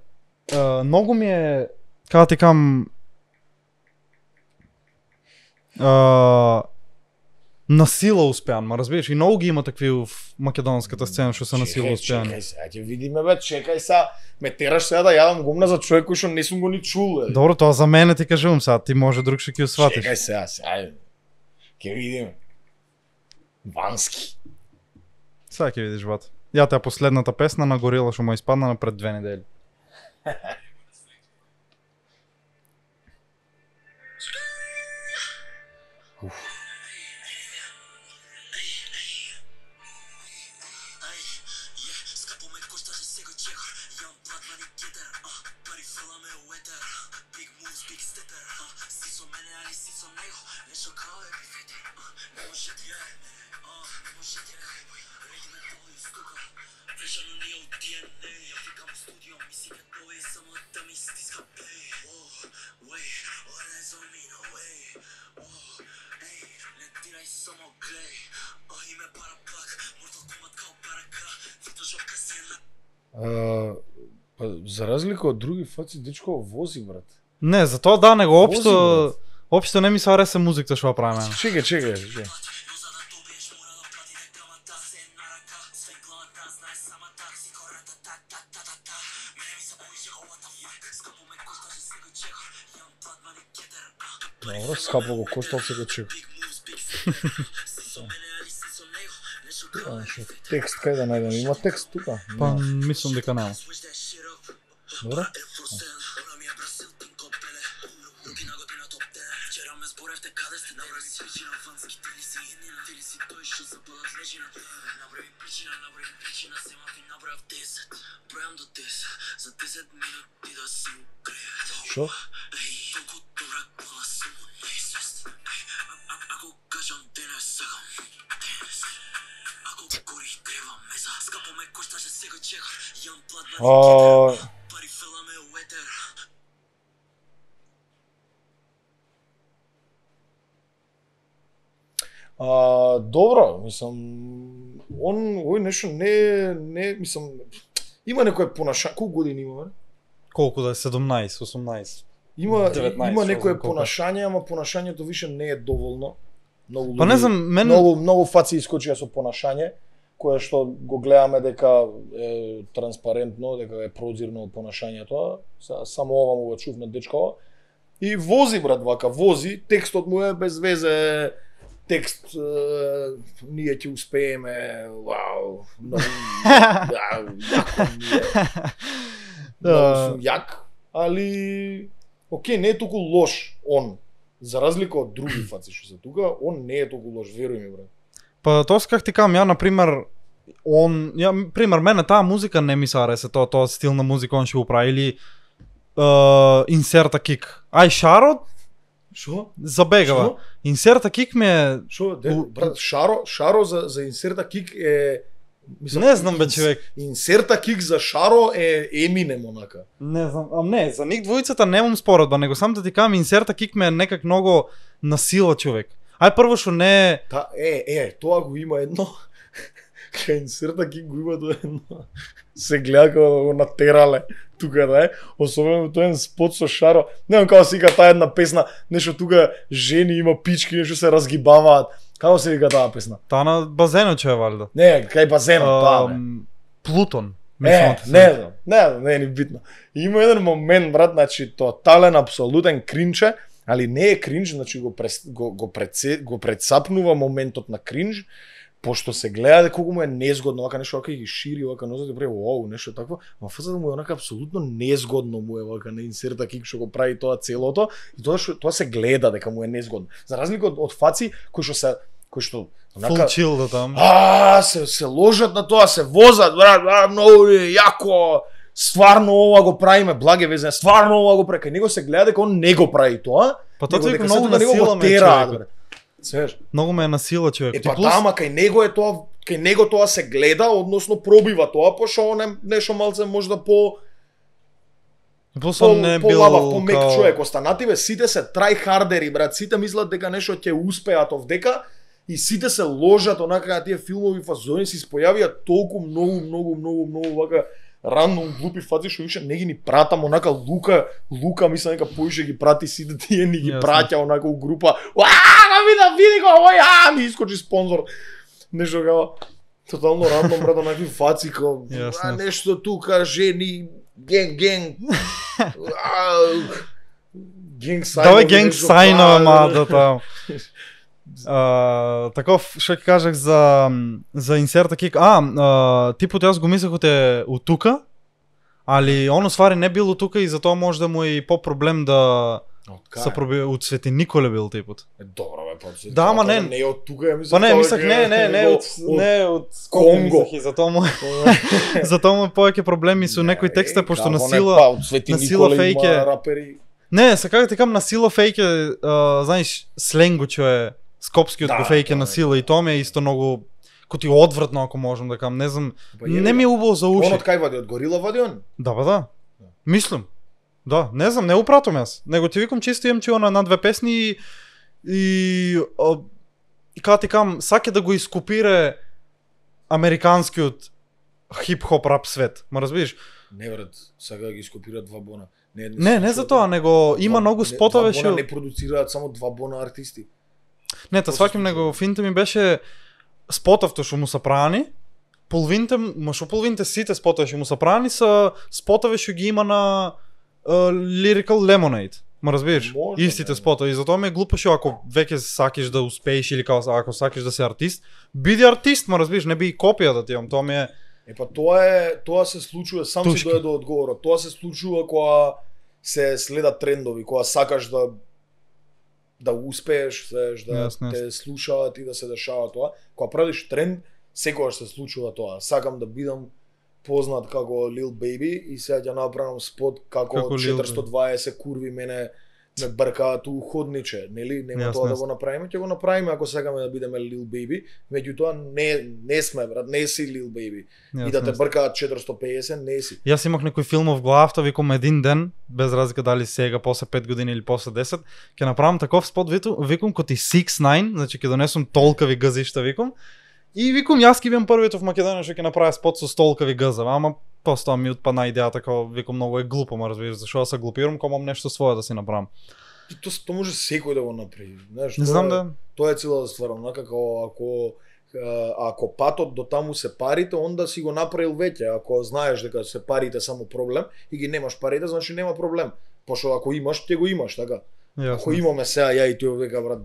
B: Многу ми е, како ти кам, на сила успеан, ма разбираш, и многу ги има такви в македонската сцена што се на сила успеан.
A: Чекај сега, ќе видиме бе, чекај сега, ме тераш сега да јадам гумна за човек кој што не сум го ни чул.
B: Добро, тоа за мене ти кажувам сега, ти може друг што ќе сватиш.
A: Чекај сега, ајде. Ќе видиме. Вански.
B: Сега ќе видиш, бат. Ја таа последната песна на Горила што му испадна на пред 2 недели.
A: За разлика од други фаци, дечко вози, брат.
B: Не, за тоа да, него општо не ми се хареса музиката што ја правиме.
A: Чекај. Добро, скапо го коштал се го чек. Текст кај да најдем? Има текст тука?
B: Па мислам дека нема.
A: Добро. Шо? Добро, мислам, ој нешто не, мислам, има некое понашање, колку години има, бе?
B: Колку да е 17, 18.
A: Има
B: 19,
A: има некое
B: колку.
A: понашање, ама понашањето више не е доволно. Многу
B: Па не знам, мен
A: многу фаци искочија со понашање, кое што го гледаме дека е транспарентно, дека е прозирно понашањето. Само ова му го чувме дечкова. И вози, брат, вака, вози, текстот му е без везе, текст ние ќе успееме, вау, многу јак, али окей, не е толку лош он, за разлика од други фаци што се тука, он не е толку лош, веруј ми, брат.
B: Па тоа как ти кажам, ја на пример пример, мене таа музика не ми се хареса, тоа стил на музика он ќе го прави, или Insert a Kick. Ај Шаро
A: Шо?
B: забегава. Insert a Kick ми е...
A: Шо? Брат, Шаро за Insert a Kick е...
B: Не знам бе, човек.
A: Insert a Kick за Шаро е Eminem онака.
B: Не знам, не, за ник двојцата немам споредба, него сам да ти кажам, Insert a Kick ми е некак много насила, човек. Ај прво што не е...
A: Тоа го има едно. Кај Insert a Kick го има тоа едно. Се гледа како го натерале тука, да е. Особено тој спот со Шаро. Не знам како се вика таа една песна, нешто тука жени има пички, нешто се разгибаваат. Како се вика таа песна?
B: Таа на базенот че е валда.
A: Не, кај базенот, таа бе.
B: Плутон.
A: Не знам, не е ни битно. Има еден момент, брат, значи тотален апсолутен кринч, али не е кринч, значи го прецапнува моментот на кринч, пошто се гледа дека колку му е незгодно, вака нешто вака ги шири, вака нозете прави оу, нешто такво, ма фазата му е онака апсолутно незгодно му е вака на Insert a Kick што го прави тоа целото и тоа се гледа дека му е незгодно. За разлика од фаци кои што
B: Full chill да там.
A: Се ложат на тоа, се возат, брат, многу јако. Стварно ова го правиме, благе везен, стварно ова го прави. Кај него се гледа дека он не го прави тоа.
B: Па тоа е многу насила ме човек.
A: Свеш.
B: Многу ме е насила човек.
A: Па тама кај него е тоа, кај него тоа се гледа, односно пробива тоа, пошто он е нешто малце можда по лабав, по мек човек. Останативе сите се трајхардери, брат, сите мислат дека нешто ќе успеат овдека и сите се ложат онака на тие филмови фазони се испојавија толку многу вака рандом глупи фаци што више не ги ни пратам онака Лука мисля дека поише ги прати сите тие ни ги праќа онака у група. Види го овој, ми искочи спонзор. Нешто како тотално рандом брат онакви фаци како нешто тука жени генг сајно.
B: Давај генг сајно ама да таму. Таков што ќе кажах за Insert a Kick. Типот јас го мислех од тука, али он уствари не бил од тука и затоа може да му е и по-проблем да се проби од Свети Николе бил типот.
A: Добро бе, па.
B: Да, ама не
A: е од тука, ја мислам.
B: Па не, мислах не од
A: Конго.
B: Затоа му повеќе проблеми со некои текста пошто насила
A: фејке.
B: Не, сакам да кажам насила фејке, знаеш, сленгот што е скопскиот го фејке насила и тоа ми е исто многу коти одвратно ако можам да кажам, не знам, не ми е убаво за уши.
A: Он од кај вади, од Горила вади он?
B: Да. Мислам. Да, не знам, не упратам јас. Него ти викам чисто имам чуо на две песни и кога ти кажам, саке да го ископира американскиот хип-хоп рап свет. Ма разбираш?
A: Не брат, сака да ги ископира два бона.
B: Не за тоа, него има многу спотове
A: што не продуцираат само два бона артисти.
B: Не, та свакам него финта ми беше спотовто што му се прани. Половините сите спотови што му се прани се спотови што ги има на Lyrical Lemonade. Ма разбираш? Истите спотови. И затоа ми е глупо што ако веќе сакиш да успееш или ако сакиш да си артист, биди артист, ма разбираш, не би копија да ти имам. Тоа ми е
A: Па тоа се случува, сам си дојде до одговорот. Тоа се случува кога се следат трендови, кога сакаш да успееш, да те слушаат и да се дешава тоа. Кога правиш тренд, секогаш се случува тоа. Сакам да бидам познат како Lil Baby и сега ќе направам спот како 420 курви ме бркаат у ходниче, нели? Нема тоа да го направиме, ќе го направиме ако сакаме да бидеме Lil Baby, меѓутоа не сме брат, не си Lil Baby. И да те бркаат 450, не си.
B: Јас имах некој филм во главата, викам еден ден, без разлика дали сега после 5 години или после 10, ќе направам таков спот, викам коти 6ix9ine, значи ќе донесам толкави газишта, викам. И викам јас ќе бидам првиот во Македонија што ќе направи спот со столкави газа, ама просто ми отпадна идејата како викам многу е глупо, ма разбираш, зашо да се глупирам, кога имам нешто свое да си направам.
A: Тоа може секој да го направи, знаеш.
B: Не знам да.
A: Тоа е целата ствар, онака како ако патот до таму се парите, онда си го направил веќе. Ако знаеш дека се парите само проблем и ги немаш парите, значи нема проблем. Пошто ако имаш, ќе го имаш, така. Ако имаме сега ја и тој века брат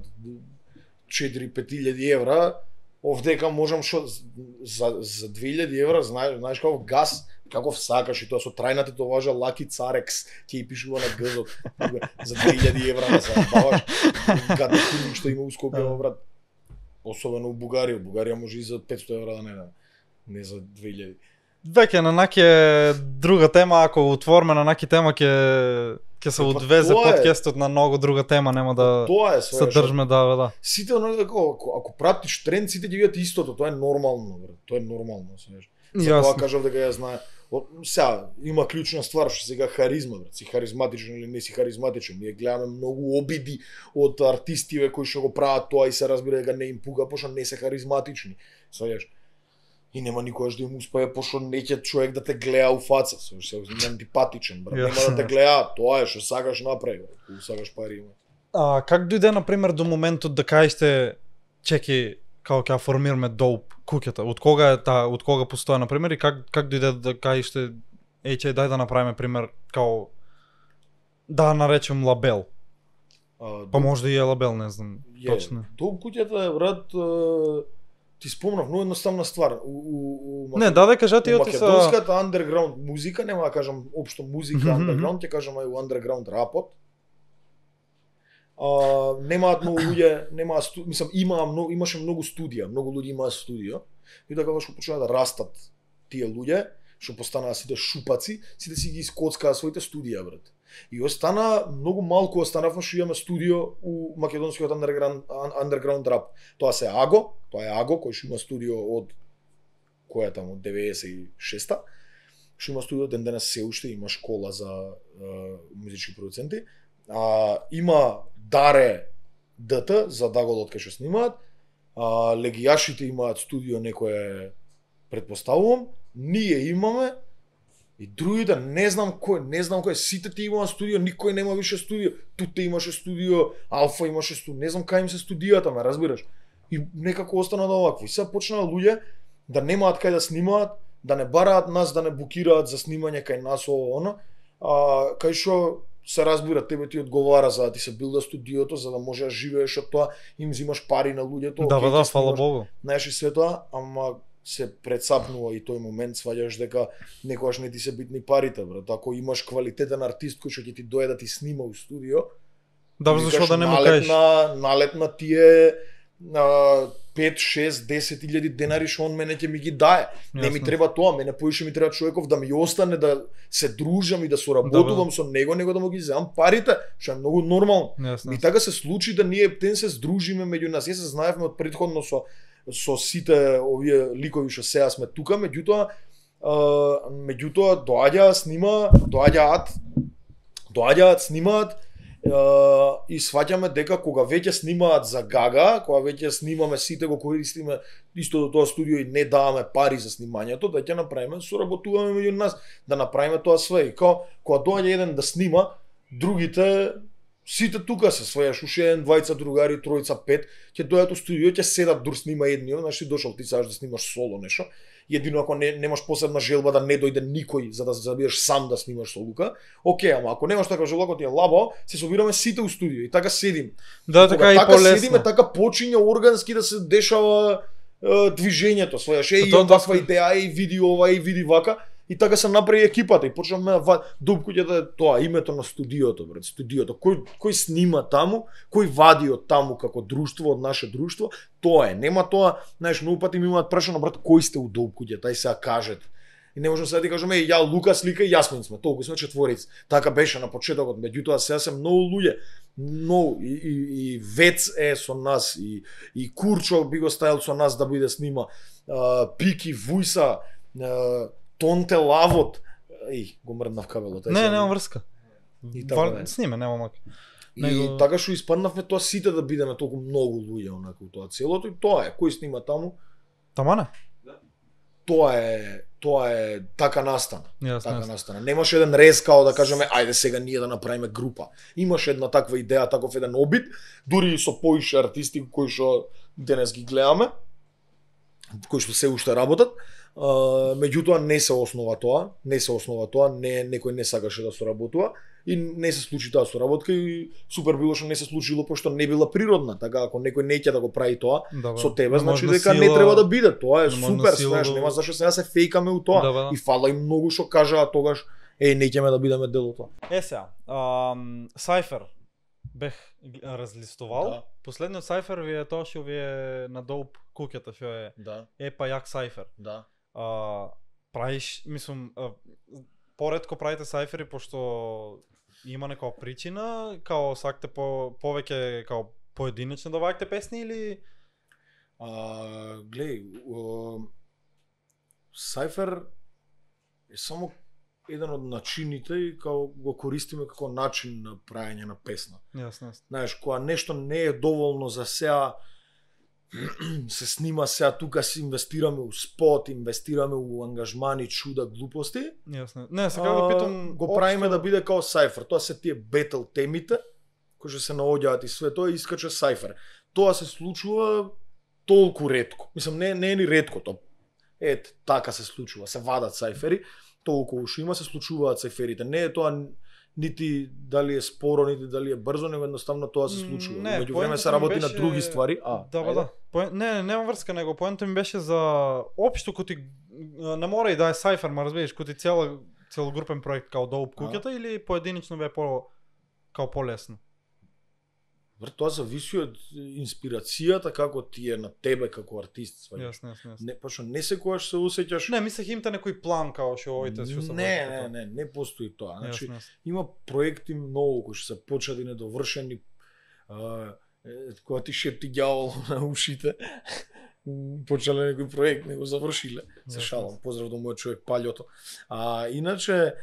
A: 4-5 евра, овдека можам што за 2000 евра, знаеш како газ, каков сакаш и тоа со трајната товажа Lucky Carex ќе пишува на гзот за 2000 евра да се баваш. Гад што има у Скопје, брат. Особено у Бугарија. Бугарија може и за 500 евра да не. не за 2000.
B: Веќе на наке друга тема, ако отвориме на наке тема ќе се одвезе подкастот на многу друга тема, нема да се држме да.
A: Сите ако пратиш тренд, сите ќе видат истото, тоа е нормално, брат. Тоа е нормално, знаеш. Затоа кажав дека ја знае. Сега има клучна ствар што сега харизма, брат. Си харизматичен или не си харизматичен. Ние гледаме многу обиди од артистиве кои што го прават тоа и се разбира дека не им пуга, пошто не се харизматични. Знаеш. И нема никогаш да им успее, пошто неќе човек да те гледа у фаца, се антипатичен, брат. Нема да те гледа, тоа е што сакаш направи, брат. Сакаш пари има.
B: Как дојде на пример до моментот да кажете чеки како ќе формираме Dope куќата? Од кога постои на пример и как дојде да кажете дај да направиме пример као да наречем лабел? Па може да и е лабел, не знам точно.
A: Dope куќата е, брат, ти спомнав, многу едноставна ствар.
B: Не, да кажете и оти са
A: македонската underground музика, нема да кажам општо музика underground, ќе кажам и underground рапот. Немаат многу луѓе, имаше многу студија, многу луѓе имаат студио. И така кога што почнаа да растат тие луѓе, што постанаа сите шупаци, сите си ги искоцкаа своите студија, брат. И остана многу малку останавме што имаме студио у македонскиот underground рап. Тоа е Аго, кој што има студио од која е таму 96-та. Што има студио ден денес се уште има школа за музички продуценти. Има Даре ДТ за Даголот кај што снимаат. Легијашите имаат студио некое, претпоставувам. Ние имаме и другите, не знам кој, сите ти имаат студио, никој нема више студио. Туте имаше студио, Алфа имаше студио, не знам кај им се студијата, ме разбираш? И некако остана да овакво. И сега почнаа луѓе да немаат кај да снимаат, да не бараат нас, да не букираат за снимање кај нас оно, кај што се разбира, тебе ти одговара за да ти се билда студиото, за да може да живееш од тоа, им взимаш пари на луѓето.
B: Да, фала Богу.
A: Знаеш и све тоа, ама се прецапнува и тој момент, сваѓаш дека некогаш не ти се битни парите, брат. Ако имаш квалитетен артист кој што ќе ти дојде да ти снима у студио,
B: зашто да не му кажеш?
A: Налет на тие 5, 6, 10 илјади денари што он мене ќе ми ги дае. Не ми треба тоа, мене поише ми треба човеков да ми остане, да се дружам и да соработувам со него, да му ги земам парите, што е многу нормално. И така се случи да ние птен се здружиме меѓу нас. Ние се знаевме од претходно со сите овие ликови што сега сме тука, меѓутоа доаѓаат, снимаат и сваќаме дека кога веќе снимаат за Гага, кога веќе снимаме сите го користиме исто до тоа студио и не даваме пари за снимањето, да ќе направиме, соработуваме меѓу нас, да направиме тоа све. И кога доаѓа еден да снима, другите сите тука се својаш, уште еден, двајца другари, тројца, пет, ќе дојдат у студио, ќе седат дур снима едниот, значи дошол ти сакаш да снимаш соло нешто. Едино ако немаш посебна желба да не дојде никој за да бидеш сам да снимаш со Лука. Океј, ама ако немаш таква желба, ако ти е лабо, се собираме сите у студио и така седим.
B: Да, така и полесно.
A: Седиме, така почиња органски да се дешава движењето, својаш имам ваква идеја и види ова и види вака. И така се направи екипата и почнавме Dope куќата е тоа името на студиото, брат, студиото. Кој снима таму, кој вади од таму како друштво, од наше друштво, тоа е. Нема тоа, знаеш, многу пати ми имаат прашано, брат, кој сте у Dope куќата, ај сега кажете. И не можам сега да ти кажеме, ја Лука слика и Јасмин сме, толку сме четворица. Така беше на почетокот, меѓутоа сега се многу луѓе. Многу и Вец е со нас и Курчо би го ставил со нас да биде снима. Пики, Вујса, Тонте Лавот, го мрднав кабелот.
B: Не, нема врска. Сниме, нема мак.
A: И така што испаднавме тоа сите да бидеме толку многу луѓе онака тоа целото и тоа е. Кој снима таму?
B: Тамана?
A: Тоа е така настана. Така настана. Немаше еден рез као да кажеме ајде сега ние да направиме група. Имаше една таква идеја, таков еден обид, дури и со поише артисти кои што денес ги гледаме, кои што се уште работат. Меѓутоа не се основа тоа, некој не сакаше да соработува и не се случи таа соработка и супер било што не се случило пошто не била природна, така ако некој не ќе да го прави тоа со тебе, значи дека не треба да биде, тоа е супер, знаеш, нема зашто сега се фејкаме у тоа и фала и многу што кажаа тогаш не ќеме да бидеме дел од тоа.
B: Сега, Cypher бех разлистувал. Последниот Cypher ви е тоа што ви е на Dope куќата што е па јак Cypher. правиш, мислам, поретко правите сайфери, пошто има некоја причина, као сакате повеќе као поединечно да ваѓате песни или
A: гледај, сайфер е само еден од начините и као го користиме како начин на правење на песна.
B: Јасно.
A: Знаеш, кога нешто не е доволно за сега, се снима сега тука, си инвестираме у спот, инвестираме у ангажмани, чуда, глупости.
B: Јасно. Не, сега го питам
A: го правиме да биде као сайфер. Тоа се тие бетл темите кои се наоѓаат и све тоа и искача сайфер. Тоа се случува толку ретко. Мислам, не е ни ретко тоа. Така се случува, се вадат сайфери, толку уште има, се случуваат сайферите. Не е тоа нити дали е споро, нити дали е брзо, него едноставно тоа се случува. Меѓу време се работи на други ствари.
B: Да. Нема врска него. Поентот ми беше за општо коти не мора и да е сайфер, ма разбираш, коти целогрупен проект као долу куќата или поединично бе као полесно.
A: Тоа зависи од инспирацијата како ти е на тебе како артист.
B: Јасно.
A: Не секогаш се усеќаш.
B: Не, мислех имате некој план као што овоите што се
A: Не постои тоа. Значи има проекти многу кои се почнати недовршени, кога ти шепти ѓавол на ушите. Почнале некој проект, не го завршиле. Се шалам, поздрав до мојот човек Паљото. Иначе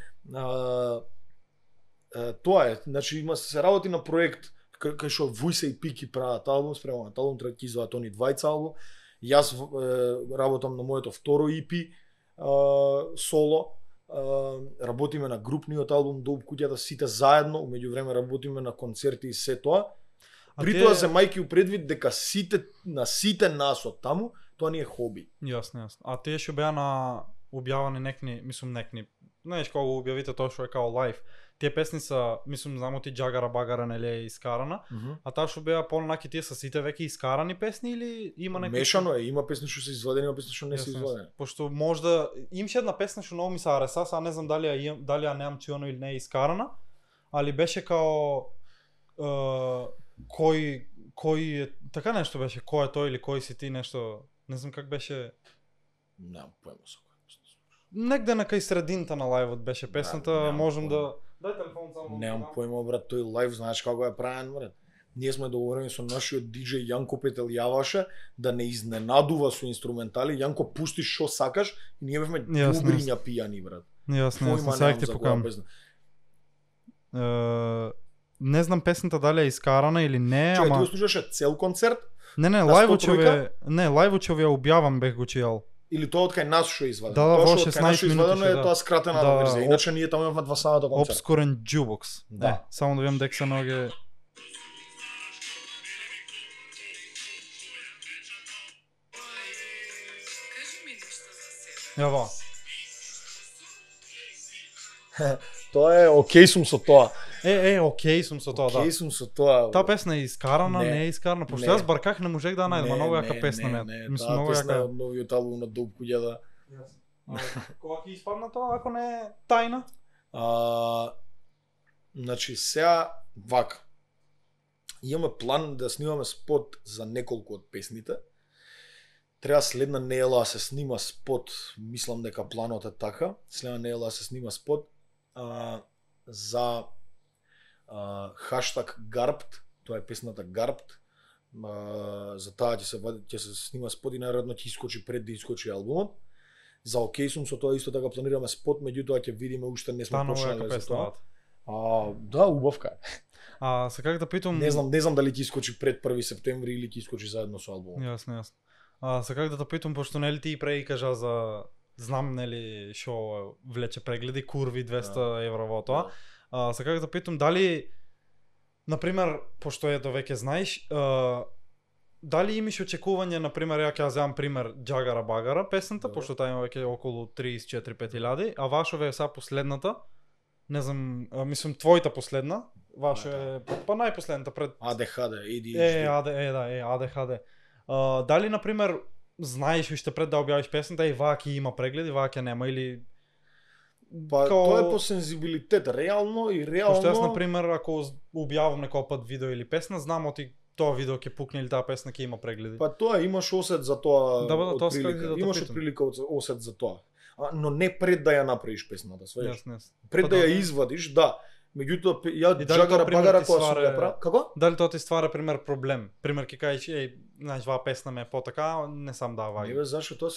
A: тоа е, значи има се работи на проект кај што Вујса и Пики прават албум, спремаат албум, треба ќе извадат они двајца албум. Јас работам на моето второ EP соло. Работиме на групниот албум Долб куќата сите заедно, меѓу време работиме на концерти и се тоа. При тоа земајќи у предвид дека сите нас од таму, тоа не е хоби.
B: Јасно. А тие што беа на објавани некни, знаеш кога го објавите тоа што е као лайв. Тие песни са, знамо ти Джагара Багара нели е искарана, а таа што беа понаки тие са сите веќе искарани песни или има некои
A: мешано е, има песни што се извадени, има песни што не се извадени.
B: Пошто можда имаше една песна што многу ми се ареса, не знам дали ја немам чуено или не е искарана, али беше као кој е така нешто беше, кој е тој или кој си ти нешто, не знам как беше.
A: Немам појма со кој.
B: Негде на кај средината на лајвот беше песната, можам да дај телефон само.
A: Немам појма, брат, тој лајв знаеш како е правен, брат. Ние сме договорени со нашиот диџеј Јанко Петелјаваше да не изненадува со инструментали. Јанко пусти што сакаш и ние бевме добриња пијани, брат.
B: Јасно, сакам ти покажам. Не знам песната дали е искарана или не,
A: ама ти го слушаше цел концерт?
B: Не, лајвот ја објавам бех го чијал.
A: Или тоа од кај нас што е извадено.
B: Тоа што кај нас
A: извадено е тоа скратена верзија. Иначе ние таму имавме два самата концерт.
B: Obscure Jukebox. Да. Само да видам дека се ноге. Јаво.
A: Тоа е окей сум со тоа.
B: Окей сум со тоа, да.
A: Окей сум со тоа.
B: Таа песна е искарана, не е искарана, пошто јас барках, не можех да најдам, многу јака песна ми.
A: Мислам многу јака. Таа песна од новиот албум на Долб куќата.
B: Кога ќе испадна тоа ако не е тајна?
A: Значи сега вака. Имаме план да снимаме спот за неколку од песните. Треба следна недела да се снима спот, мислам дека планот е така. Следна недела да се снима спот за хаштаг Гарпт, тоа е песната Гарпт. За таа ќе се снима спот и наредно ќе искочи пред да искочи албумот. За окей сум со тоа исто така планираме спот, меѓутоа ќе видиме уште не сме почнале за тоа. Да, убавка е.
B: Се как да питам.
A: Не знам дали ќе искочи пред 1 септември или ќе искочи заедно со албумот.
B: Јасно. Се как да те питам, пошто нели ти преи кажа за знам нели шо влече прегледи, курви 200 евро во тоа. Се как да питам дали например, пошто е довеќе знаеш, дали имаш очекување, например, ја ќе земам пример Джагара Багара песната, пошто таа има веќе околу 34-5 илјади, а вашове е са последната. Не знам, мислам твојата последна, вашо е па најпоследната пред
A: ADHD,
B: ADHD. Дали например знаеш уште пред да објавиш песната и вака има прегледи, вака нема или
A: тоа е по сензибилитет, реално.
B: Пошто јас например ако објавам некој пат видео или песна, знам оти тоа видео ќе пукне или таа песна ќе има прегледи.
A: Па тоа имаш осет за тоа.
B: Да, тоа
A: отприлика.
B: да те
A: Имаш
B: питам.
A: прилика осет за тоа. Но не пред да ја направиш песната, сваѓаш.
B: Јасно.
A: Пред
B: Па
A: да ја
B: да.
A: извадиш, да. Меѓутоа ја
B: И дали
A: Джагара
B: тоа, пример,
A: Багара
B: ти
A: која сум
B: ствара-
A: ја правил. Како?
B: Дали тоа ти ствара пример проблем? Пример ќе кажеш знаеш, ваа песна ме е потака, не сам да
A: Не
B: ваѓа.
A: бе, зашо тоа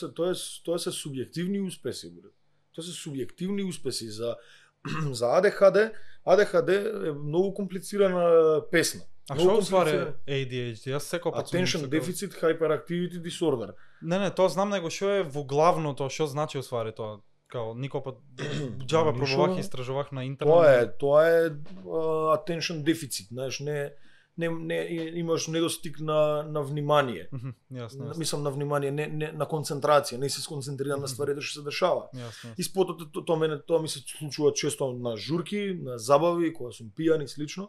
A: се субјективни успеси, бре. Тоа се субјективни успеси за за ADHD. ADHD е многу комплицирана песна.
B: А
A: Многу
B: што ствари
A: комплицирана.
B: ADHD? Јас секој пат сум
A: Attention
B: мислел-
A: Deficit Hyperactivity Disorder.
B: Не, тоа знам него што е во главното, што значи уствари тоа. Као никој пат џаба
A: Ништо.
B: пробувах и истражувах на интернет.
A: Тоа е attention deficit, знаеш, не имаш недостиг на внимание.
B: Мгм, Јасно.
A: Мислам на внимание, не на концентрација, не си сконцентриран на стварите што се дешава.
B: Јасно.
A: И спотот тоа ми се случува често на журки, на забави, кога сум пијан и слично.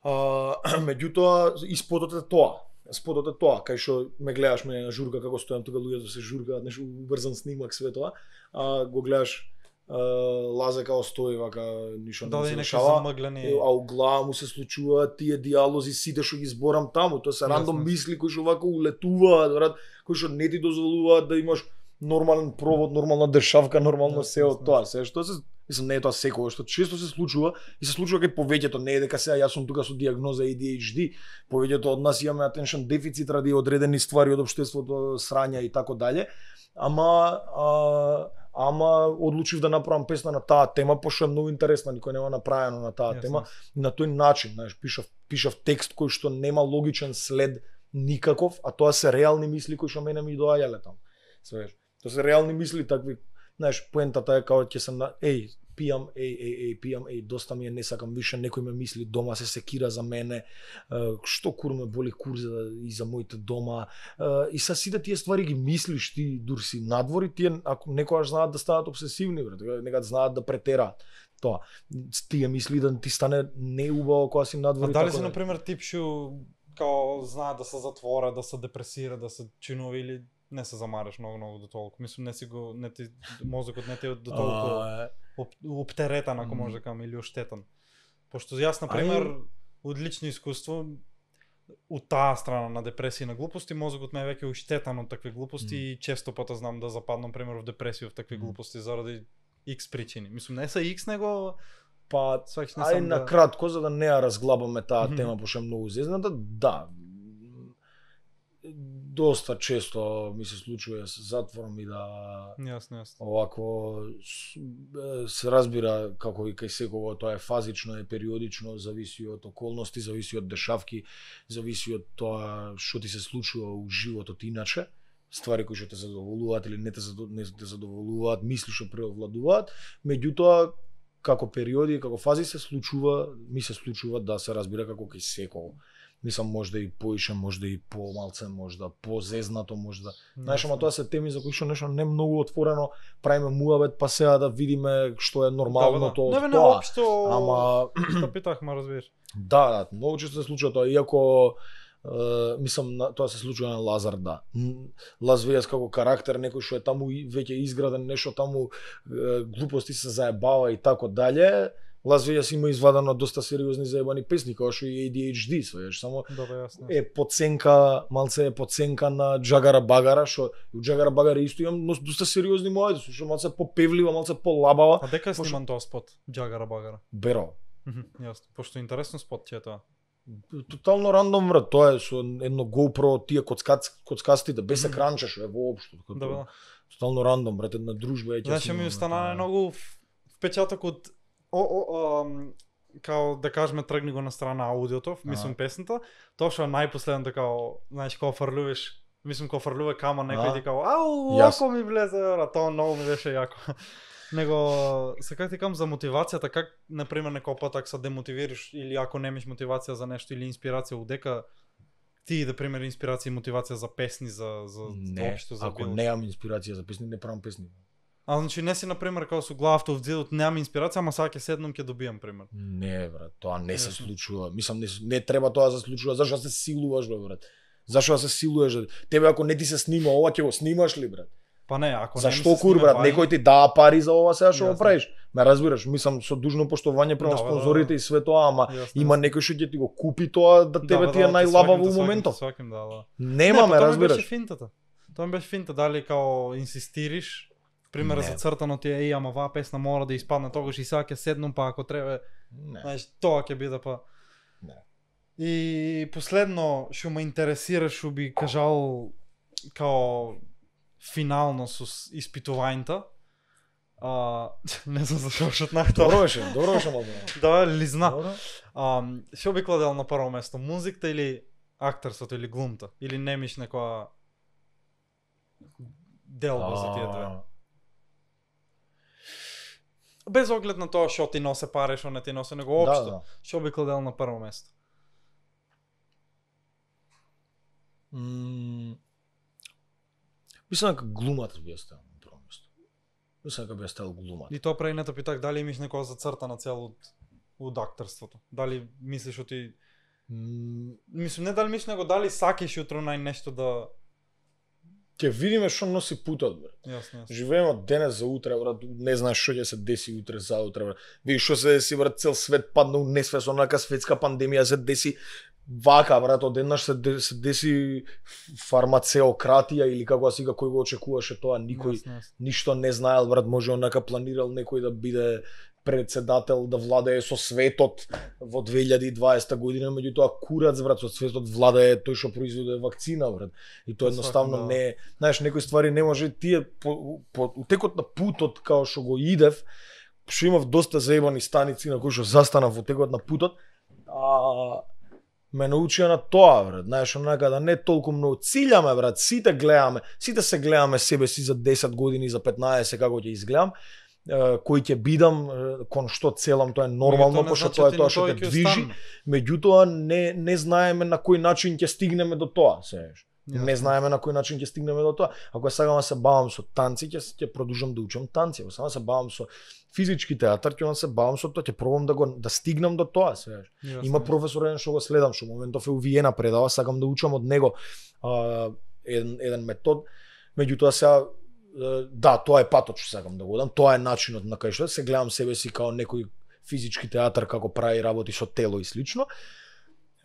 A: Меѓутоа, и спотот е тоа. Спотот е тоа, кај што ме гледаш мене на журка како стојам тука, луѓето се журкаат, нешто убрзан снимак, све тоа. Го гледаш Лазе као стои вака, ништо
B: Да,
A: не
B: и
A: се
B: некои
A: дешава.
B: замъглени.
A: А у глава му се случуваат тие диалози, сите што ги зборам таму, тоа се рандом
B: Јасно.
A: мисли кои што вака улетуваат, брат, кои што не ти дозволуваат да имаш нормален провод, нормална дешавка, нормално се од
B: Јасно.
A: тоа. Се што се мислам не е тоа секогаш, што често се случува и се случува кај повеќето, не е дека сега јас сум тука со диагноза ADHD, повеќето од нас имаме attention дефицит ради одредени ствари од општеството, срања и така дале. Ама одлучив да направам песна на таа тема, пошто е многу интересна, никој нема направено на таа
B: Јасно.
A: тема. И на тој начин, знаеш, пишав текст кој што нема логичен след никаков, а тоа се реални мисли кои што мене ми доаѓале таму. Свеш. Тоа се реални мисли такви, знаеш, поентата е као ќе се пијам, пијам, доста ми е, не сакам више, некој ме мисли дома, се секира за мене, што кур ме боли кур и за моите дома. И са сите тие ствари ги мислиш ти дур си надвори, тие ако некогаш знаат да станат обсесивни, брат, некад знаат да претераат. Тоа. Тие мисли да ти стане неубаво кога си надвори.
B: А дали
A: така
B: си
A: да.
B: на пример тип што као знаат да се затворат, да се депресира, да се чинува или не се замараш многу до толку. Мислам не ти мозокот не ти е до толку оптеретан, ако може да кажам, или оштетан. Пошто јас, например, од лично искуство, од таа страна на депресија и на глупости, мозокот ме е веќе оштетан од такви глупости и често пата знам да западнам, пример, во депресија в такви глупости заради X причини. Мислам, не се X, него
A: Па,
B: сваќаш не
A: ај
B: сам
A: на кратко, за да не ја разглабаме таа тема, пошто е многу зезната, да. Доста често ми се случува да се затворам и да
B: Јасно.
A: овако се разбира како и кај секого, тоа е фазично, е периодично, зависи од околности, зависи од дешавки, зависи од тоа што ти се случува у животот иначе, ствари кои што те задоволуваат или не те задоволуваат, мисли што преовладуваат, меѓутоа како периоди, како фази ми се случува да се разбира како кај секого. Мислам, може да и поише, може да и помалце, може да позезнато, може да. Знаеш, ама тоа се теми за кои што нешто не многу отворено, правиме муабет, па сега да видиме што е нормалното од
B: Не,
A: тоа.
B: општо,
A: Ама
B: што питах, ма разбираш.
A: да, многу често се случува тоа, иако мислам тоа се случува на Лазар, да. Лас Вегас како карактер, некој што е таму веќе изграден, нешто таму глупости се заебава и тако дале. Лас Вегас има извадено доста сериозни заебани песни, како што и ADHD, свееш, само
B: Добро, јасно.
A: малце е подценка на Джагара Багара, што у Джагара Багара исто имам доста сериозни мои, што малце попевлива, малце полабава.
B: А дека е сниман тоа спот, Джагара Багара?
A: Беро.
B: Јасно, пошто интересно спот ќе е тоа.
A: Тотално рандом, брат, тоа е со едно GoPro, тие коцкастите, без екранче што е воопшто.
B: Да.
A: Тотално рандом, брат, една дружба е ќе.
B: Значи ми остана многу впечаток од као да кажеме тргни го на страна аудиото, мислам песната, тоа што е најпоследното као, знаеш, кога фрлуваш, мислам кога фрлува кама некој ти као, ау, око ми влезе, тоа многу ми беше јако. Него, сега ти кам за мотивацијата, как, например, некој пат ако се демотивираш или ако немаш мотивација за нешто или инспирација, дека ти, да пример, инспирација и мотивација за песни, за општо за
A: ако немам инспирација за песни, не правам песни.
B: А значи не си, например, као со главата в зидот, немам инспирација, ама сега ќе седнам, ќе добијам пример.
A: Не, брат, тоа не се случува. Мислам, не треба тоа да се случува. Зашо да се силуваш, бе, брат? Зашо да се силуваш? Тебе ако не ти се снима ова, ќе го снимаш ли, брат?
B: Па не, ако
A: Зашто кур брат, некој ти даа пари за ова, сега што го правиш? Ме разбираш, мислам со дужно поштовање према спонзорите и све тоа, ама има некој што ќе ти го купи тоа да тебе ти е најлабаво во моментов. Нема, ме разбираш.
B: Тоа ми беше финта, дали као инсистириш, пример за цртано ти е, ама ваа песна мора да испадне тогаш и сега ќе седнам, па ако треба, знаеш, тоа ќе биде па.
A: Не.
B: И последно што ме интересира, што би кажал као финално со испитувањата. Не знам зашо шутнах тоа.
A: Добро беше малку.
B: Да, лизна. Што би кладел на прво место, музиката или актерството или глумта? Или немиш некоја делба за тие две? Без оглед на тоа што ти носе пари, што не ти носе, него општо. Што би кладел на прво место?
A: Мислам дека глумата би оставил на прво место. Мислам дека би оставил глумата.
B: И тоа прави не те питак дали имаш некоја зацртана цел од актерството. Дали мислиш ти мислам не дали мислиш него дали сакаш утро нешто да
A: ќе видиме што носи путот, брат.
B: Јасно.
A: Живееме од денес за утре, брат. Не знаеш што ќе се деси утре за утре, брат. Видиш што се деси, брат, цел свет падна у несвес, онака светска пандемија се деси вака, брат, одеднаш се деси фармацеократија или како сега кој го очекуваше тоа, никој ништо не знаел, брат, може онака планирал некој да биде председател да владее со светот во 2020 година, меѓутоа курац, брат, со светот владее тој што произведе вакцина, брат. И тоа едноставно не, знаеш, некои ствари не може тие по текот на путот као што го идев, што имав доста заебани станици на кои што застанав во текот на путот, ме научија на тоа, брат, знаеш, онака да не толку многу циљаме, брат, сите гледаме, сите се гледаме себе си за 10 години, за 15 како ќе изгледам, кој ќе бидам, кон што целам, тоа е нормално, пошто тоа е тоа што те движи, меѓутоа не знаеме на кој начин ќе стигнеме до тоа, сееш. Не знаеме на кој начин ќе стигнеме до тоа. Ако сакам да се бавам со танци, ќе продолжам да учам танци. Ако сакам да се бавам со физички театар, ќе се бавам со тоа, ќе пробам да стигнам до тоа, сееш. Има професор еден што го следам, што моментов е у Виена предава, сакам да учам од него еден метод. Меѓутоа сега да, тоа е патот што сакам да го дам, тоа е начинот на кај што се гледам себе си као некој физички театар како прави работи со тело и слично.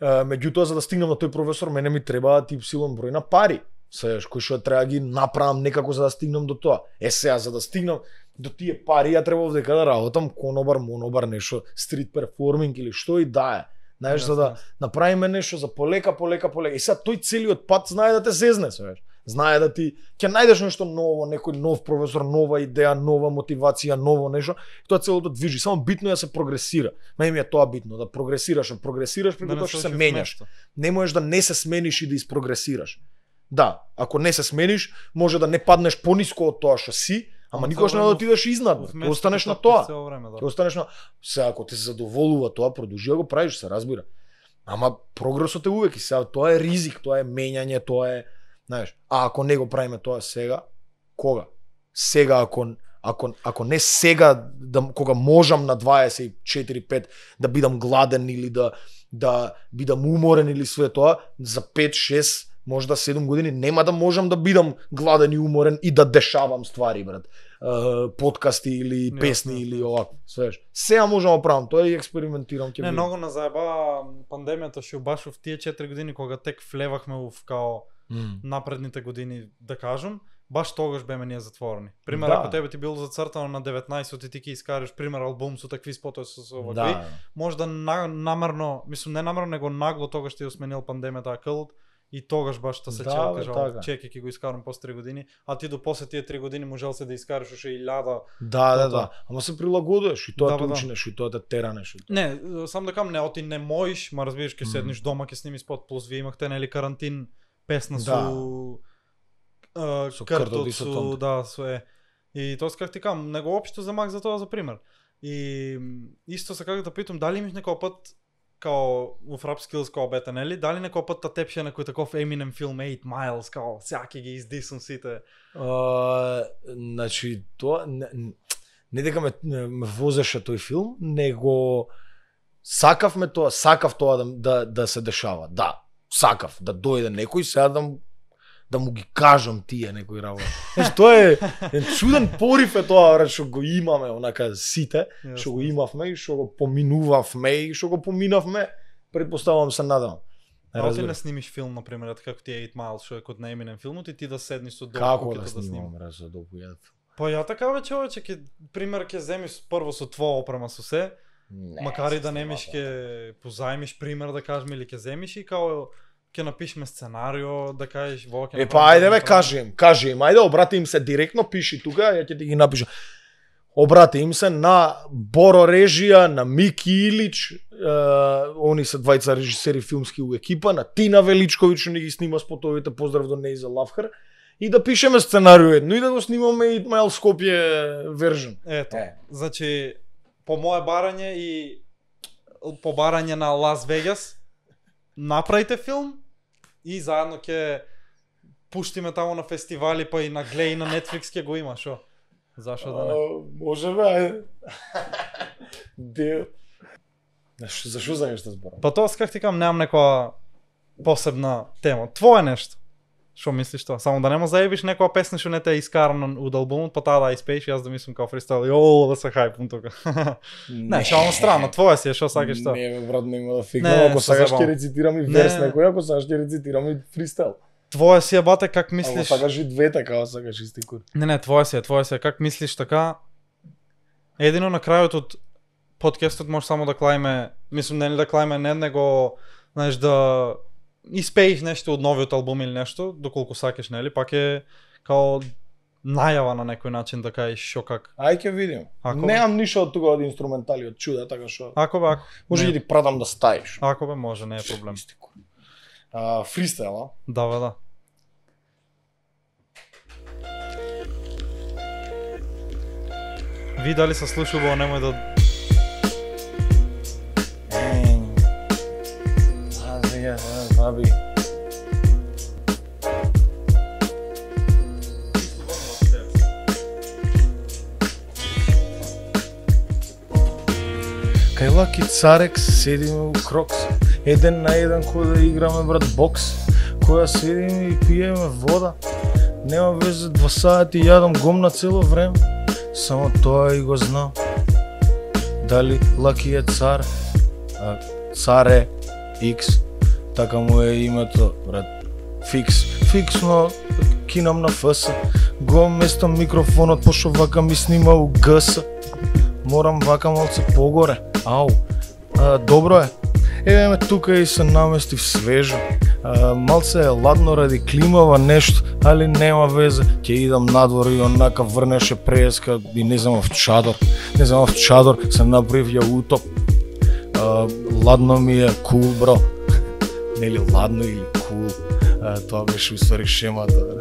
A: Меѓутоа за да стигнам на тој професор мене ми требаат ипсилон број на пари, сееш, кои што треба ги направам некако за да стигнам до тоа. Сега за да стигнам до тие пари ја требав дека да работам конобар, монобар, нешто стрит перформинг или што и да е. Знаеш, за да направиме нешто за полека. И сега тој целиот пат знае да те зезне, сееш. Знае да ти ќе најдеш нешто ново, некој нов професор, нова идеја, нова мотивација, ново нешто. Тоа целото движи, само битно е да се прогресира. Мене ми е тоа битно, да прогресираш преку тоа што се менјаш. Не можеш да не се смениш и да isprogresираш. Да, ако не се смениш, може да не паднеш пониско од тоа што си, ама никогаш не да отидеш изнад. Ќе останеш на тоа. Ќе останеш на сега ако те се задоволува тоа, продолжи да го правиш, се разбира. Ама прогресот е увек и сега тоа е ризик, тоа е менјање, тоа е, знаеш, ако не го правиме тоа сега, кога? Сега ако не сега кога можам на 24-5 да бидам гладен или да бидам уморен или све тоа, за 5-6 може да 7 години нема да можам да бидам гладен и уморен и да дешавам ствари, брат. Подкасти или песни или овако, свеш. Сега можам да правам тоа и експериментирам ќе.
B: Не, многу на заеба пандемијата што баш в тие 4 години кога тек влевахме в као напредните години, да кажам, баш тогаш беме ние затворени. Пример, ако тебе ти било зацртано на 19 и ти ќе искараш пример албум со такви спотови со овакви, може да намерно, мислам не намерно, него нагло тогаш ти сменил пандемијата акълот и тогаш баш се чел кажал, чеки ќе го искарам после 3 години, а ти до после тие 3 години можел се да искараш уште 1000.
A: Да. Ама се прилагодуваш и тоа те учинеш и тоа те теранеш.
B: Не, сам да кажам, не оти не можеш, ма разбираш ќе седнеш дома, ќе снимиш спот, плюс вие имахте нели карантин песна со картот со да, све. И тоа как ти кажам, него општо замак за тоа за пример. И исто се како да питам дали имаш некој пат као во Rap Skills као бета, нели? Дали некој пат та тепше некој таков Eminem филм 8 Miles као сяки ги издисам сите?
A: Значи тоа не дека ме возеше тој филм, него сакав тоа да се дешава. Да, сакав да дојде некој сега да му ги кажам тие некои работи. Значи тоа е чуден порив е тоа, брат, што го имаме онака сите, што го имавме и што го поминувавме и што го поминавме, претпоставувам се надам.
B: А ти не снимиш филм, например, како ти е 8 Mile, што е код на Eminem филмот и ти да седнеш со долу
A: како да снимам, брат, за долу јад.
B: Па ја така бе, човече, пример ќе земиш прво со твоја опрема со се, макар и да немиш ќе позајмиш пример да кажем или ќе земиш и као ќе напишеме сценарио, да кажеш во ќе.
A: Па ајде бе, кажи им, ајде обрати им се директно, пиши тука, ја ќе ти ги напишам. Обрати им се на Боро режија, на Мики Илич, они се двајца режисери филмски у екипа, на Тина Величковиќ што ни ги снима спотовите, поздрав до неј за Лавхар, и да пишеме сценарио едно и да го снимаме и Итмаел Скопје вержен.
B: Ето, значи по мое барање и по барање на Лас Вегас направите филм и заедно ќе пуштиме таму на фестивали, па и на Глеј и на Netflix ќе го има, шо? Зашо да не?
A: Може бе, ајде. Дел. Зашо за нешто зборам?
B: Па тоа как ти кам, немам некоја посебна тема. Твое нешто. Шо мислиш тоа? Само да нема заебиш некоја песна што не те е искарана од албумот, па таа да испееш, јас да мислам као фристайл, јо, да се хајпам тука. Не, шално страна, твое си е, шо сакаш тоа?
A: Не, бе, брат, нема да фикнам, ако сакаш ќе рецитирам и верс некој, ако сакаш ќе рецитирам и фристайл.
B: Твое си е, бате, как мислиш?
A: Ако сакаш и двете, како сакаш исти кур.
B: Не, твое си е, как мислиш така? Едино на крајот од подкастот може само да клајме, мислам не да клајме не него, знаеш да испеиш нешто од новиот албум или нешто, доколку сакаш, нели, пак е као најава на некој начин да кажеш шо как.
A: Ај ќе видим. Немам ништо од тука од инструментали од чуда, така што.
B: Ако бе,
A: може да ти прадам да ставиш.
B: Ако бе, може, не е проблем.
A: Фристайл, а?
B: Да, бе, да. Ви дали се слушува, немој да...
A: Баби. Кај Лаки Царек седиме у Крокс, еден на еден кој да играме, брат, бокс, која седиме и пиеме вода, нема везе 2 сати јадам гомна цело време, само тоа и го знам. Дали Лаки е цар, а Царе X, така му е името, брат. Фиксно кинам на ФС, го местам микрофонот, пошто вака ми снима у ГС. Морам вака малце погоре, ау, добро е. Еве ме тука и се наместив свежо. Малце е ладно ради климава нешто, али нема везе. Ќе идам надвор и онака врнеше преска и не земав чадор. Се направив ја утоп. Ладно ми е кул, бро. Нели ладно или кул. Тоа беше уствари шемата.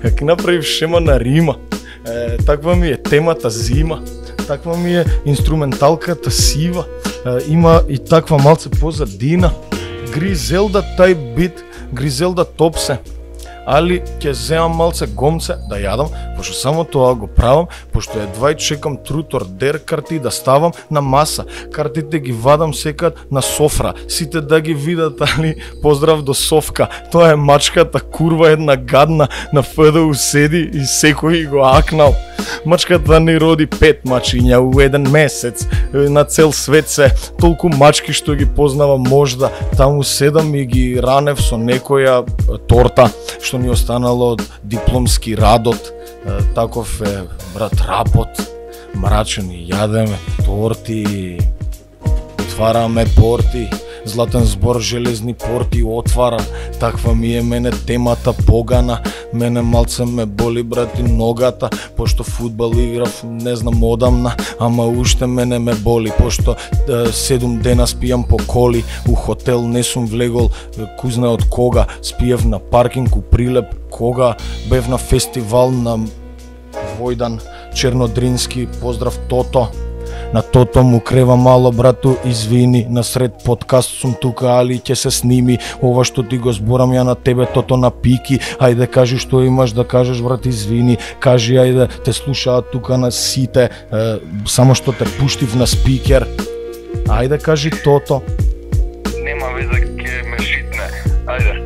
A: Как направив шема на рима. Таква ми е темата зима. Таква ми е инструменталката сива. Има и таква малце позадина. Гризелда тај бит, Гризелда топсе. Али ќе земам малце гомце да јадам, пошто само тоа го правам, пошто едва и чекам трут ордер карти да ставам на маса. Картите ги вадам секад на софра, сите да ги видат, али поздрав до Совка. Тоа е мачката курва една гадна, на ФДУ седи и секој го акнал. Мачката ни роди 5 мачиња у еден месец, на цел свет се, толку мачки што ги познава можда. Таму седам и ги ранев со некоја торта, што ни останало од дипломски радот. Таков е, брат, рапот, мрачен и јадеме торти, отвараме порти, Златен збор железни порти отвара. Таква ми е мене темата погана. Мене малце ме боли, брати, ногата, пошто фудбал играв, не знам одамна, ама уште мене ме боли, пошто 7 дена спијам по коли, у хотел не сум влегол, кузне од кога, спиев на паркинг у Прилеп, кога бев на фестивал на Војдан Чернодрински, поздрав Тото. На Тото му крева мало, брату, извини, насред подкаст сум тука, али ќе се сними. Ова што ти го зборам ја на тебе, Тото, на пики. Ајде кажи што имаш да кажеш, брат, извини. Кажи, ајде, те слушаат тука на сите, само што те пуштив на спикер. Ајде кажи, Тото.
C: Нема везе, ќе ме шитне. Ајде.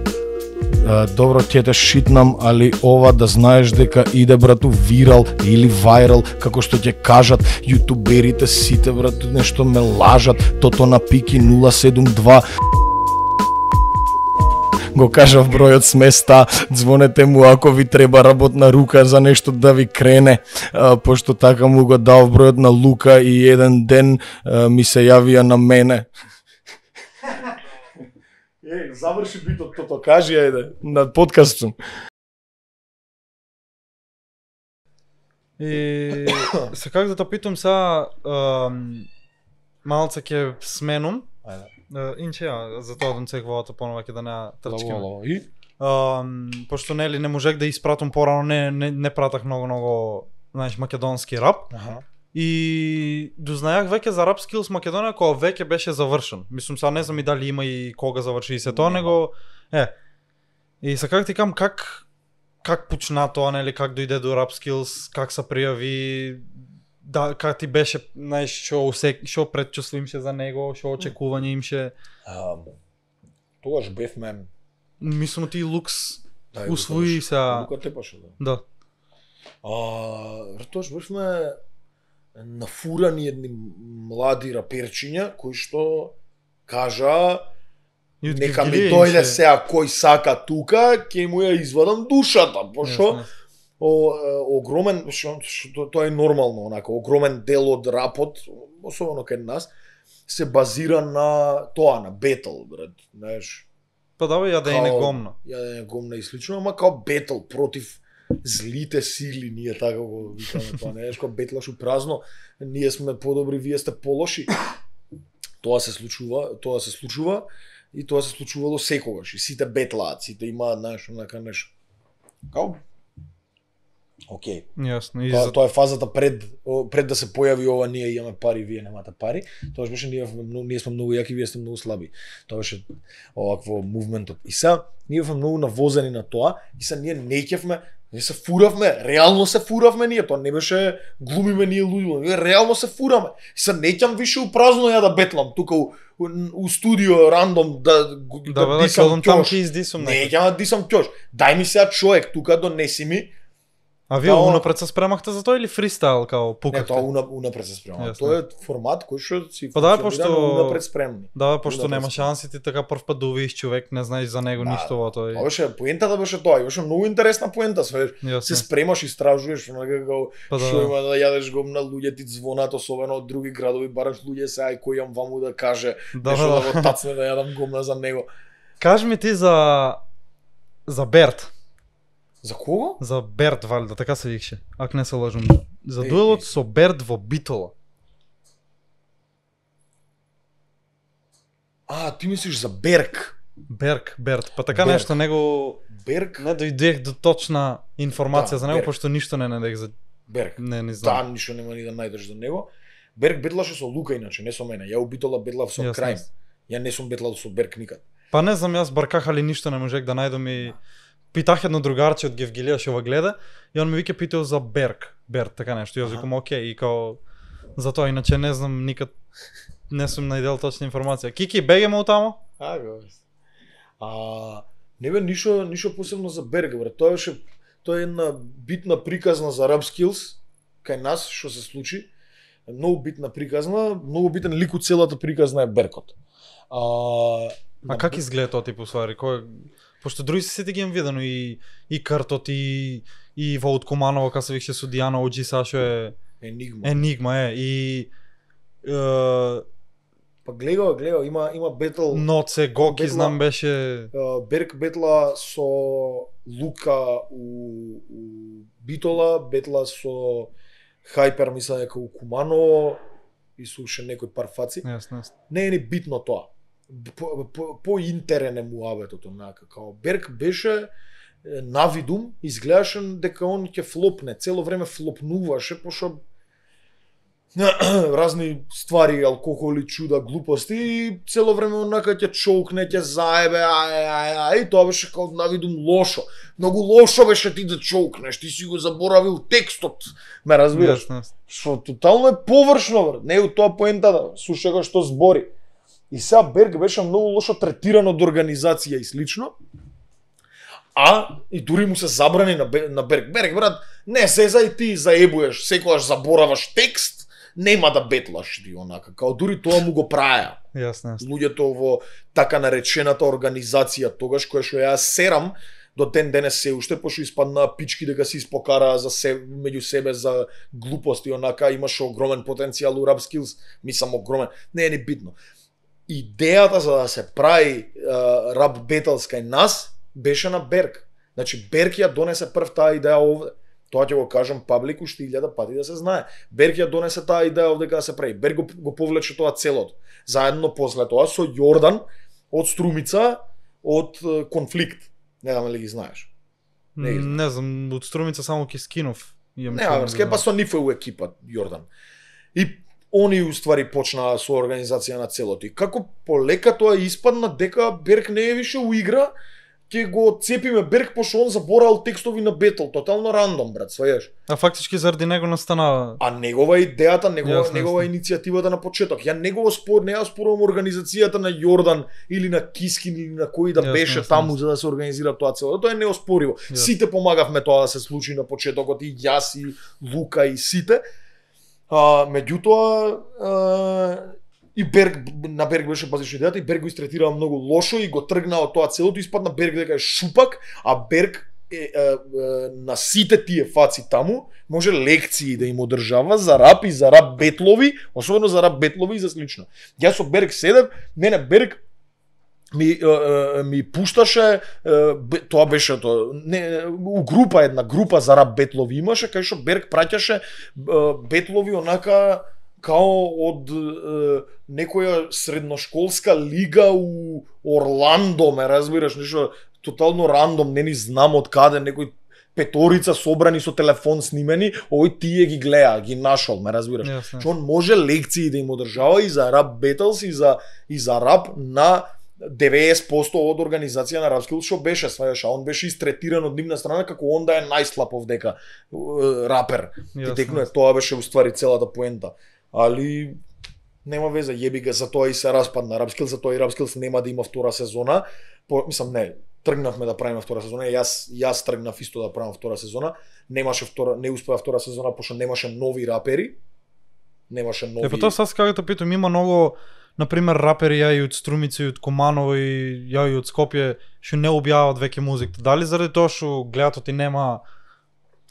A: добро ќе те шитнам, али ова да знаеш дека иде брату вирал или вајрал, како што ќе кажат јутуберите сите брату нешто ме лажат, тото на пики 072 го кажав бројот с места, звонете му ако ви треба работна рука за нешто да ви крене, пошто така му го дав бројот на Лука и еден ден ми се јавија на мене. Заврши битот, тото кажи, ајде, на подкастот.
B: И се как да те питам сега, малце ќе сменум. Инче за тоа да цеговата понова ќе да не трчкиме. Пошто нели не можех да испратам порано, не пратах многу, знаеш, македонски рап. И дознајах веќе за Rap Skills Македонија кога веќе беше завршен. Мислам сега не знам и дали има и кога заврши и се тоа, него и сега как ти кам как почна тоа, нели, как дојде до Rap Skills, как се пријави, да, как ти беше, знаеш, што предчувство имаше за него, што очекување имаше?
A: Тогаш бевме...
B: Мислам ти Лукс усвои сега...
A: Лука тепаше,
B: да.
A: Тогаш бевме нафурани едни млади раперчиња кои што кажа нека ми дојде сега кој сака тука, ќе му ја извадам душата, пошто огромен, тоа е нормално, онака, огромен дел од рапот, особено кај нас, се базира на тоа, на бетл, брат, знаеш.
B: Па да, јадење гомна.
A: Јадење гомна и слично, ама као бетл против злите сили, ние така го викаме тоа, знаеш, као бетлаш у празно, ние сме подобри, вие сте полоши. Тоа се случува и тоа се случувало секогаш, и сите бетлаат, сите имаат, знаеш, онака нешто. Као окей.
B: Јасно.
A: Тоа е фазата пред да се појави ова ние имаме пари, вие немате пари. Тоа беше ние сме многу јаки, вие сте многу слаби. Тоа беше овакво мувментот. И сега ние бевме многу навозени на тоа и сега ние не ќевме, ние се фуравме, реално се фуравме ние, тоа не беше глумиме ние луѓе, ние реално се фураме. И сега не ќам више у празно ја да бетлам тука у студио рандом да дисам ќош. Не ќам да дисам ќош. Дај ми сега човек тука, донеси ми.
B: А вие унапред се спремахте за тоа или фристайл као пукавте?
A: Не, тоа унапред се спремаме. Тоа е формат кој што си
B: унапред
A: спремни.
B: Да, пошто нема шанси ти така прв пат да увидиш човек, не знаеш за него ништо во тоа.
A: Тоа беше поентата, беше тоа, беше многу интересна поента, се спремаш, истражуваш, онака како што има да јадеш гомна, луѓе ти звонат, особено од други градови, бараш луѓе се ај кој јам ваму да каже, нешто да го тацне да јадам гомна за него.
B: Кажи ми ти за Берт.
A: За кого?
B: За Берт валјда, така се викше, ако не се лажам. За дуелот со Берт во Битола.
A: Ти мислиш за Берк?
B: Берт. Па така нешто, него...
A: Берк?
B: Не дојдех до точна информација за него, пошто ништо не најдех за...
A: Берк.
B: Не знам.
A: Да, ништо нема ни да најдеш за него. Берк бетлаше со Лука иначе, не со мене. Ја у Битола бетлав со Крајм. Ја не сум бетлал со Берк никад.
B: Па не знам, јас барках, али ништо не можех да најдам и... Питах едно другарче од Гевгилија што ова гледа и он ми вика питал за Берт, така нешто. Јас викам окей, и као за тоа иначе не знам никад не сум најдел точна информација. Кики бегеме од тамо?
A: Не бе ништо посебно за Берг, брат. Тоа е една битна приказна за Rap Skills кај нас што се случи. Многу битна приказна, многу битен лик од целата приказна е Беркот.
B: Как изгледа тоа тип уствари? Пошто други се ги имам видено и Картот и Волт Куманова, кај се викше судијано Оджи Сашо е Енигма и
A: па гледа, има бетл.
B: Ноце Гоки знам беше.
A: Берк бетла со Лука у Битола, бетла со Хайпер, мисля дека у Куманово и слуша некој пар фаци. Не е битно тоа. По интерен е муабетот, онака, као Берк беше навидум, изгледаше дека он ќе флопне, цело време флопнуваше, пошто разни ствари, алкохоли, чуда, глупости и цело време онака ќе чоукне, ќе заебе, и тоа беше као навидум лошо. Многу лошо беше ти да чоукнеш, ти си го заборавил текстот, ме разбираш? Што тотално е површно, брат, не е у тоа поентата, слушај го што збори. И сега Берк беше многу лошо третиран од организација и слично. и дури му се забрани на Берг. Берг, брат, не зезај ти заебуеш, секогаш забораваш текст, нема да бетлаш ти онака. Као дури тоа му го праја.
B: Јасно.
A: Луѓето во така наречената организација тогаш, која што ја серам, до ден денес се уште пошто испадна пички дека се испокараа за меѓу себе за глупости, онака имаше огромен потенцијал у Rap Skills, мислам огромен, не е ни битно. Идејата за да се прави Rap Battles кај нас беше на Берг. Значи Берг ја донесе прв таа идеја овде. Тоа ќе го кажам паблик уште 1000 пати да се знае. Берг ја донесе таа идеја овде кога се прави. Берг го повлече тоа целото. Заедно после тоа со Јордан од Струмица од Конфликт. Не знам дали ги знаеш.
B: Не знам, од Струмица само ки скинов.
A: Не, врска, па со нив е у екипа Јордан. И они уствари почнаа со организација на целото. И како полека тоа испадна дека Берг не е више у игра, ќе го цепиме Берг пошто он заборал текстови на бетл, тотално рандом, брат, свајаш.
B: А фактички заради него настана.
A: А негова идејата, негова иницијативата на почеток. Ја не ја спорувам организацијата на Јордан или на Кискин или на кој да беше таму за да се организира тоа цело. Тоа е неоспориво. Сите помагавме тоа да се случи на почетокот, и јас и Лука и сите. Меѓутоа и на Берг беше базично идејата, и Берг го истретираа многу лошо и го тргна од тоа целото, испадна Берг дека е шупак, а Берг на сите тие фаци таму може лекции да им одржава за рап и за рап бетлови, особено за рап бетлови и за слично. Јас со Берг седев, мене Берг ми пушташе, тоа беше тоа, у една група за рап бетлови имаше, кај што Берг праќаше бетлови онака као од некоја средношколска лига у Орландо, ме разбираш, нешто тотално рандом, не ни знам од каде, некој петорица собрани со телефон снимени, овој тие ги гледа, ги нашол, ме разбираш. Што он може лекции да им одржава и за рап бетлс и за рап на 90% од организација на Rap Skills што беше, свајаш, а он беше истретиран од нивна страна како он да е најслаб овдека рапер. И текно тоа беше уствари целата поента. Али нема веза, јеби га, за тоа и се распадна Rap Skills, за тоа и Rap Skills нема да има втора сезона. Мислам, не, тргнавме да правиме втора сезона, јас тргнав исто да правам втора сезона, не успеа втора сезона пошто немаше нови рапери. Немаше нови.
B: Па тоа сас како те питам, има многу, например, рапери ја и од Струмица и од Куманово и ја и од Скопје што не објават веќе музиката. Дали заради тоа што гледатот и нема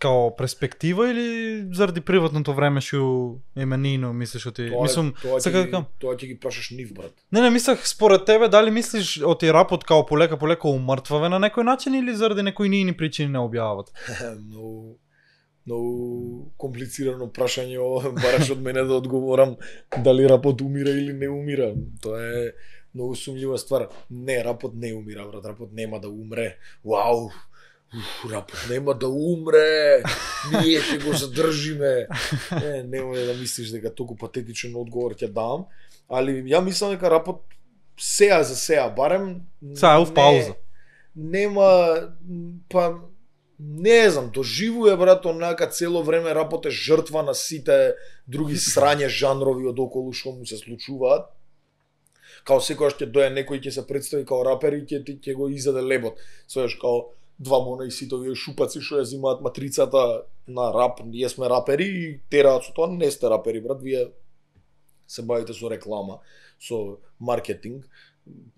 B: као перспектива или заради приватното време што е менино, мислиш оти? Мислам, сега дека
A: тоа ќе ги прашаш нив, брат.
B: Не, мислах според тебе дали мислиш оти рапот као полека умртваве на некој начин или заради некои нини причини не објават?
A: Многу комплицирано прашање, бараш од мене да одговорам дали рапот умира или не умира. Тоа е многу сумњива ствар. Не, рапот не умира, брат, рапот нема да умре. Вау! Рапот нема да умре. Ние ќе го задржиме. Немој да мислиш дека толку патетичен одговор ќе дам, али ја мислам дека рапот за сеа барем
B: сега е в пауза.
A: Нема не знам, доживува, брат, онака цело време рапот е жртва на сите други срање жанрови од околу што му се случуваат. Као секогаш ќе дое некој ќе се представи као рапер и ќе го изеде лебот. Свееш као два мона и сите овие шупаци што ја зимаат матрицата на рап, ние сме рапери и тераат со тоа, не сте рапери, брат, вие се бавите со реклама, со маркетинг,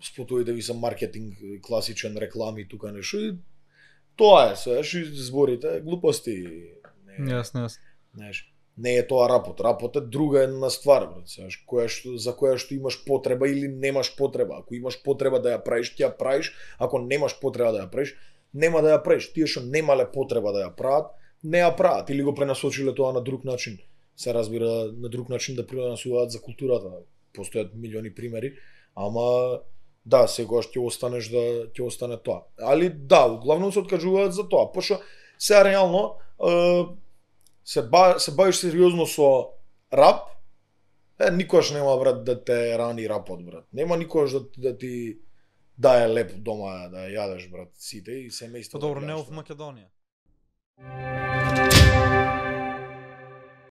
A: спотовите ви се маркетинг, класичен реклами тука нешто и тоа е, свееш, зборите, глупости.
B: Јасно.
A: Не е тоа рапот. Рапот е друга една ствар, брат, свееш, за која што имаш потреба или немаш потреба. Ако имаш потреба да ја правиш, ќе ја правиш. Ако немаш потреба да ја правиш, нема да ја правиш. Тие што немале потреба да ја прават, не ја прават или го пренасочиле тоа на друг начин. Се разбира, на друг начин да пренасуваат за културата. Постојат милиони примери, ама да, секогаш ќе остане тоа. Али да, главно се откажуваат за тоа, пошто сега реално се бавиш сериозно со рап, никогаш нема, брат, да те рани рапот, брат. Нема никогаш да ти дае леп дома да јадеш, брат, сите и семејството.
B: Добро, не во Македонија.